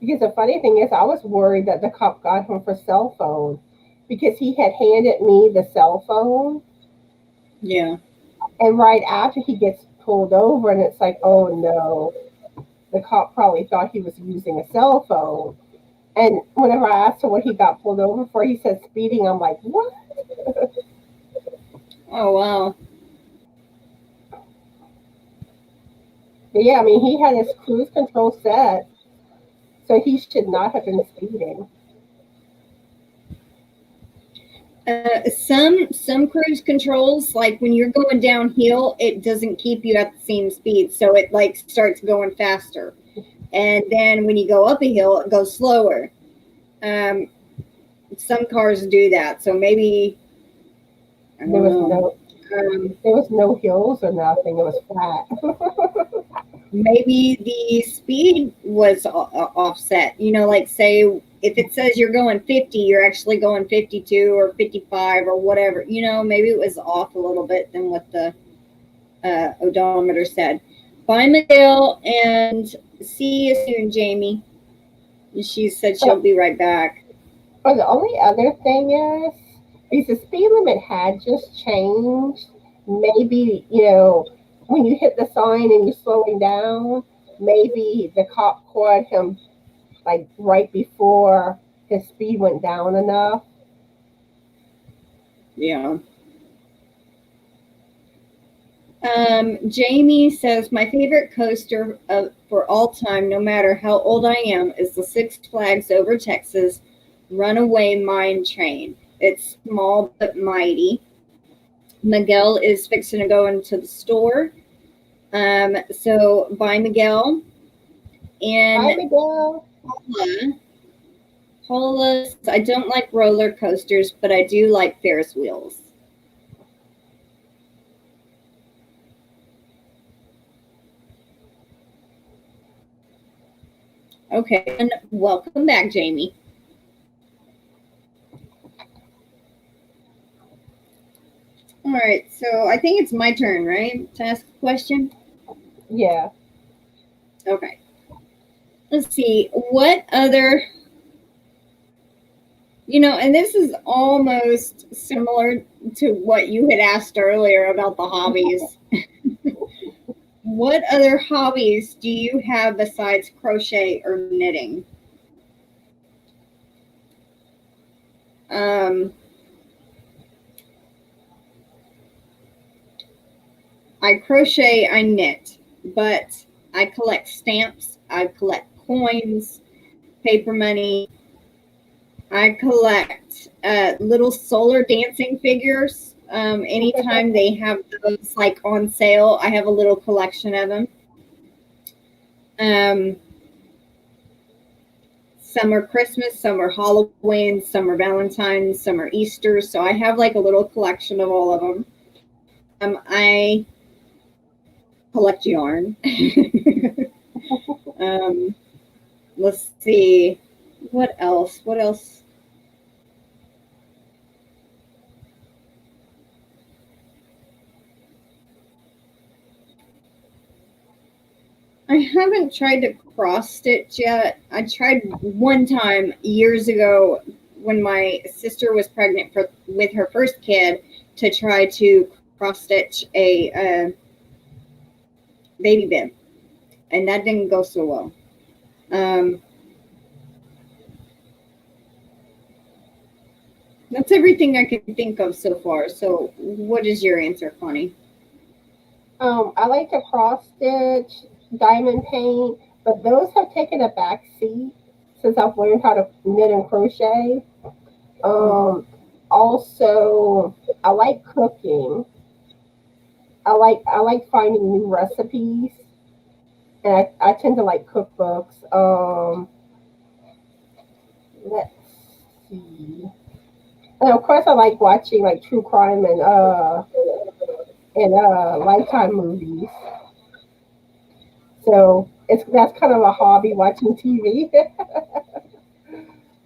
Because the funny thing is, I was worried that the cop got him for cell phone because he had handed me the cell phone. Yeah. And right after he gets pulled over, and it's like, oh no, the cop probably thought he was using a cell phone. And whenever I asked him what he got pulled over for, he said speeding. I'm like, what? Oh wow. But yeah, I mean, he had his cruise control set, so he should not have been speeding. Some cruise controls, like when you're going downhill, it doesn't keep you at the same speed, so it like starts going faster, and then when you go up a hill, it goes slower. Um, some cars do that, so maybe I There don't was know. no there was no hills or nothing. It was flat. Maybe the speed was offset. Like say if it says you're going 50, you're actually going 52 or 55 or whatever. Maybe it was off a little bit than what the odometer said. Bye, Miguel, and see you soon, Jamie. She said she'll But be right back. the only other thing is the speed limit had just changed. Maybe, when you hit the sign and you're slowing down, maybe the cop caught him like right before his speed went down enough. Yeah. Jamie says, my favorite coaster for all time, no matter how old I am, is the Six Flags Over Texas Runaway Mine Train. It's small but mighty. Miguel is fixing to go into the store. So bye, Miguel. Hi, And Miguel. Paula says, I don't like roller coasters, but I do like Ferris wheels. Okay, and welcome back, Jamie. All right, so I think it's my turn, right, to ask a question? Yeah. Okay. Let's see. What other, and this is almost similar to what you had asked earlier about the hobbies. What other hobbies do you have besides crochet or knitting? Um, I crochet, I knit, but I collect stamps, I collect coins, paper money. I collect little solar dancing figures. Anytime they have those like on sale, I have a little collection of them. Um, some are Christmas, some are Halloween, some are Valentine's, some are Easter. So I have like a little collection of all of them. I collect yarn. um, let's see. What else? What else? I haven't tried to cross stitch yet. I tried one time years ago when my sister was pregnant with her first kid to try to cross stitch a baby bib, and that didn't go so well. Um, that's everything I can think of so far. So, what is your answer, Connie? I like to cross stitch, diamond paint, but those have taken a back seat since I've learned how to knit and crochet. Um, Also, I like cooking. I like finding new recipes, and I tend to like cookbooks. Let's see. And of course, I like watching like true crime and Lifetime movies. So that's kind of a hobby watching TV.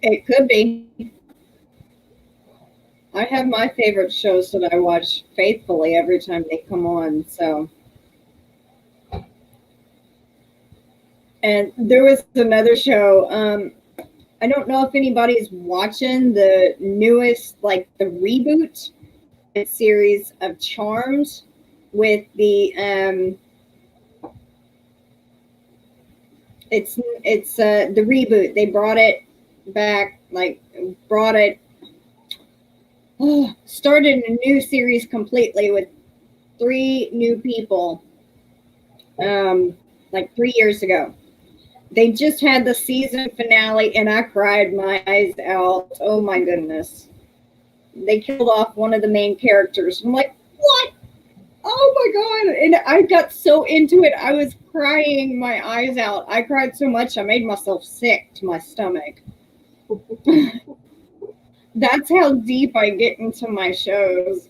It could be. I have my favorite shows that I watch faithfully every time they come on. So, and there was another show. I don't know if anybody's watching the newest, like the reboot series of Charmed with it's the reboot. They brought it back, like brought it started a new series completely with three new people like 3 years ago. They just had the season finale and I cried my eyes out. Oh my goodness. They killed off one of the main characters. I'm like, what? Oh my god. And I got so into it. I was crying my eyes out. I cried so much I made myself sick to my stomach. That's how deep I get into my shows.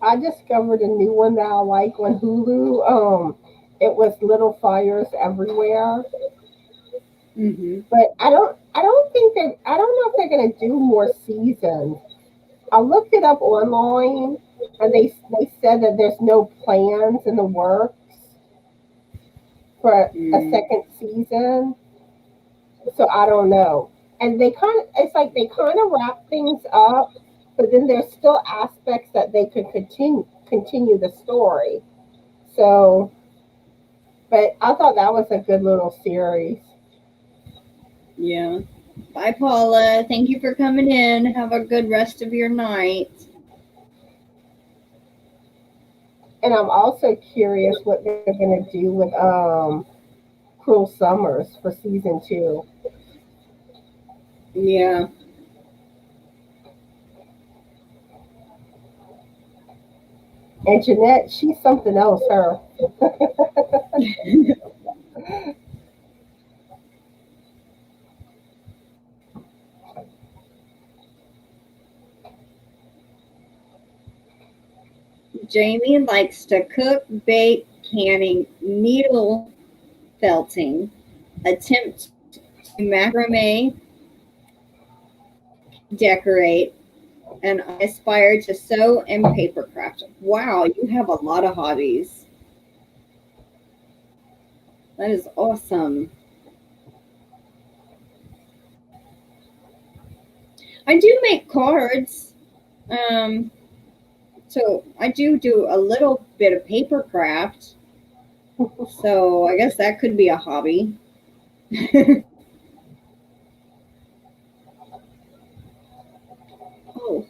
I discovered a new one that I like on Hulu. It was Little Fires Everywhere. Hmm. But I don't know if they're gonna do more seasons. I looked it up online, and they said that there's no plans in the works for a Mm. second season. So I don't know. And it's like they kind of wrap things up, but then there's still aspects that they could continue the story. So, but I thought that was a good little series. Yeah. Bye, Paula. Thank you for coming in. Have a good rest of your night. And I'm also curious what they're gonna do with Cruel Summers for season 2. Yeah. And Jeanette, she's something else, her. Jamie likes to cook, bake, canning, needle felting, attempt to macrame, decorate, and I aspire to sew and papercraft. Wow, you have a lot of hobbies. That is awesome. I do make cards. Um, so I do a little bit of papercraft. So I guess that could be a hobby. Oh,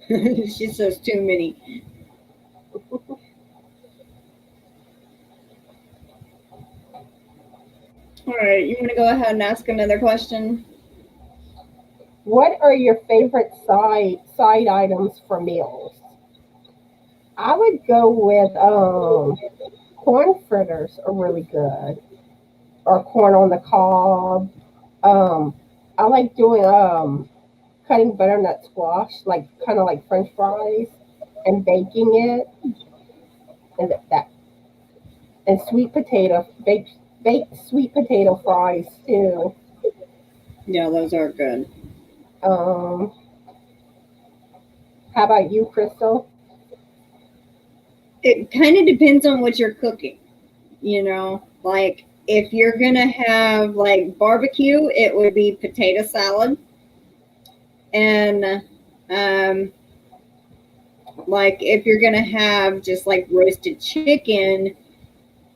she says too many. All right, you want to go ahead and ask another question? What are your favorite side items for meals? I would go with corn fritters are really good, or corn on the cob. Um, I like doing cutting butternut squash, like kind of like French fries, and baking it, and that and sweet potato baked sweet potato fries too. Yeah, those are good. Um, how about you, Crystal? It kind of depends on what you're cooking, like if you're gonna have like barbecue, it would be potato salad. And um, like if you're gonna have just like roasted chicken,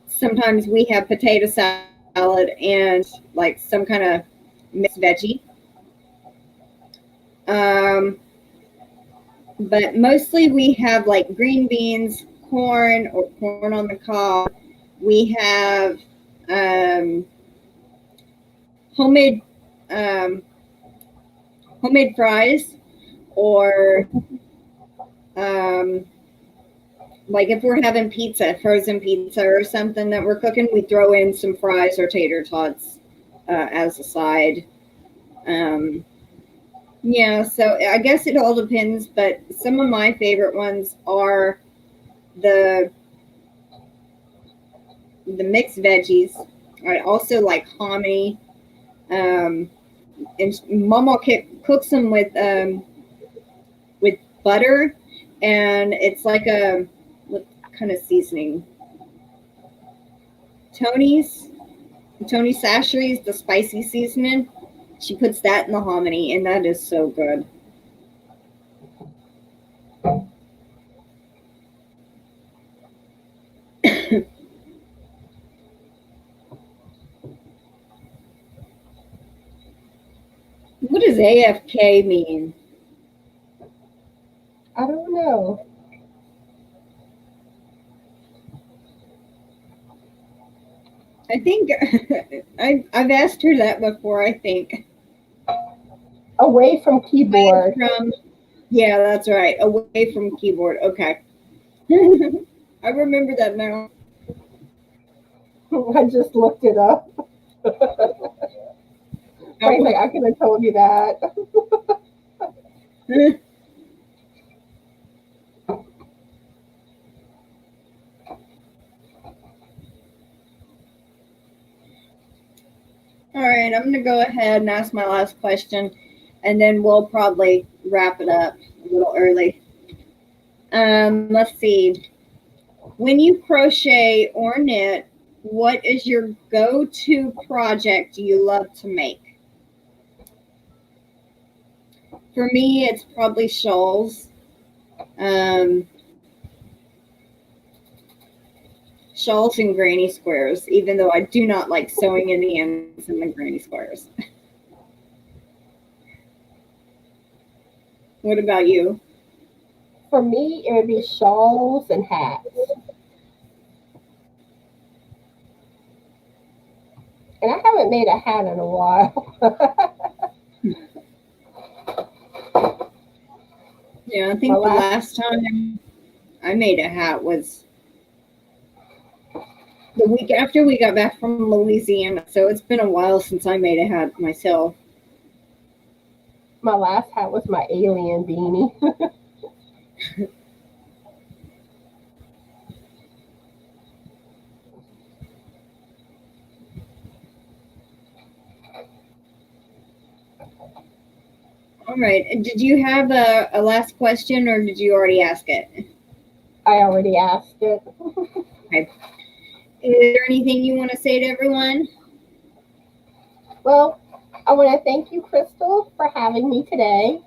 sometimes we have potato salad and like some kind of mixed veggie. Um, but mostly we have like green beans, corn or corn on the cob. We have um, homemade um, homemade fries or um, like if we're having pizza, frozen pizza or something that we're cooking, we throw in some fries or tater tots as a side. Um, yeah, so I guess it all depends, but some of my favorite ones are the mixed veggies. I also like hominy. And Mama cooks them with butter, and it's like a what kind of seasoning? Tony Sachery's the spicy seasoning. She puts that in the hominy, and that is so good. What does AFK mean? I don't know. I think I've asked her that before. I think Away from away keyboard. from, yeah, that's right. Away from keyboard. Okay, I remember that now. I just looked it up. Right, like I could have told you that. All right, I'm going to go ahead and ask my last question, and then we'll probably wrap it up a little early. Let's see. When you crochet or knit, what is your go-to project you love to make? For me, it's probably shawls. Um, Shawls and granny squares, even though I do not like sewing in the ends and the granny squares. What about you? For me, it would be shawls and hats. And I haven't made a hat in a while. Yeah, I My think the last last time I made a hat was the week after we got back from Louisiana. So it's been a while since I made a hat myself. my last hat was my alien beanie. All right. Did you have a last question or did you already ask it? I already asked it. Okay. Is there anything you want to say to everyone? Well, I want to thank you, Crystal, for having me today.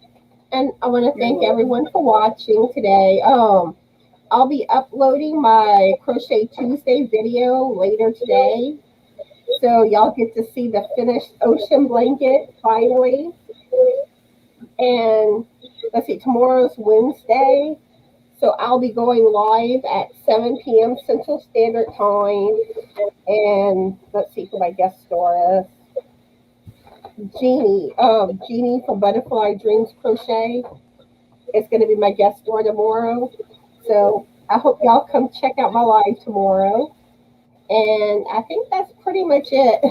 And I want to You're thank welcome. everyone for watching today. I'll be uploading my Crochet Tuesday video later today. So y'all get to see the finished ocean blanket finally. And let's see, tomorrow's Wednesday. So I'll be going live at 7 p.m. Central Standard Time. And let's see who my guest star is. Jeannie from Butterfly Dreams Crochet is going to be my guest star tomorrow. So I hope y'all come check out my live tomorrow. And I think that's pretty much it.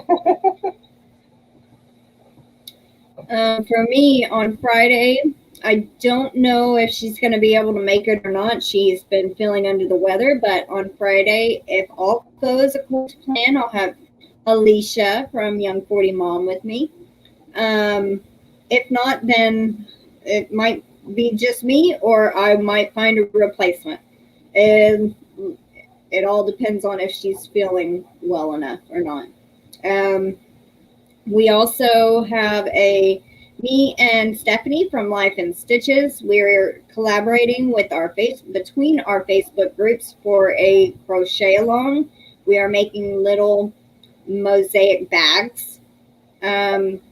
For me, on Friday, I don't know if she's going to be able to make it or not. She's been feeling under the weather, but on Friday, if all goes according to plan, I'll have Alicia from Young 40 Mom with me. If not, then it might be just me, or I might find a replacement. And it all depends on if she's feeling well enough or not. We also have me and Stephanie from Life in Stitches. We're collaborating with between our Facebook groups for a crochet along. We are making little mosaic bags. And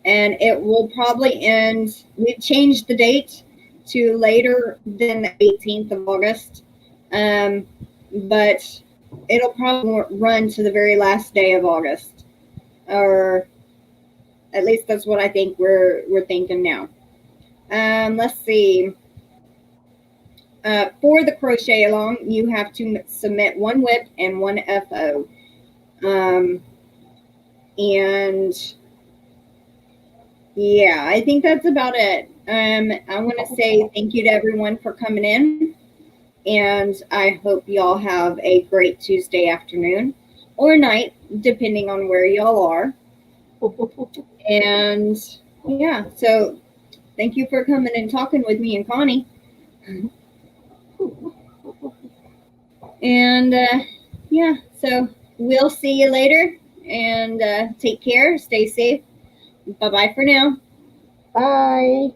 it will probably end. We've changed the date to later than the 18th of August, but it'll probably run to the very last day of August, or at least that's what I think we're thinking now. Let's see. for the crochet along, you have to submit 1 WIP and 1 FO. And yeah, I think that's about it. I want to say thank you to everyone for coming in, and I hope y'all have a great Tuesday afternoon or night, depending on where y'all are. And yeah, so thank you for coming and talking with me and Connie. And yeah, so we'll see you later, and take care, stay safe. Bye-bye for now. Bye.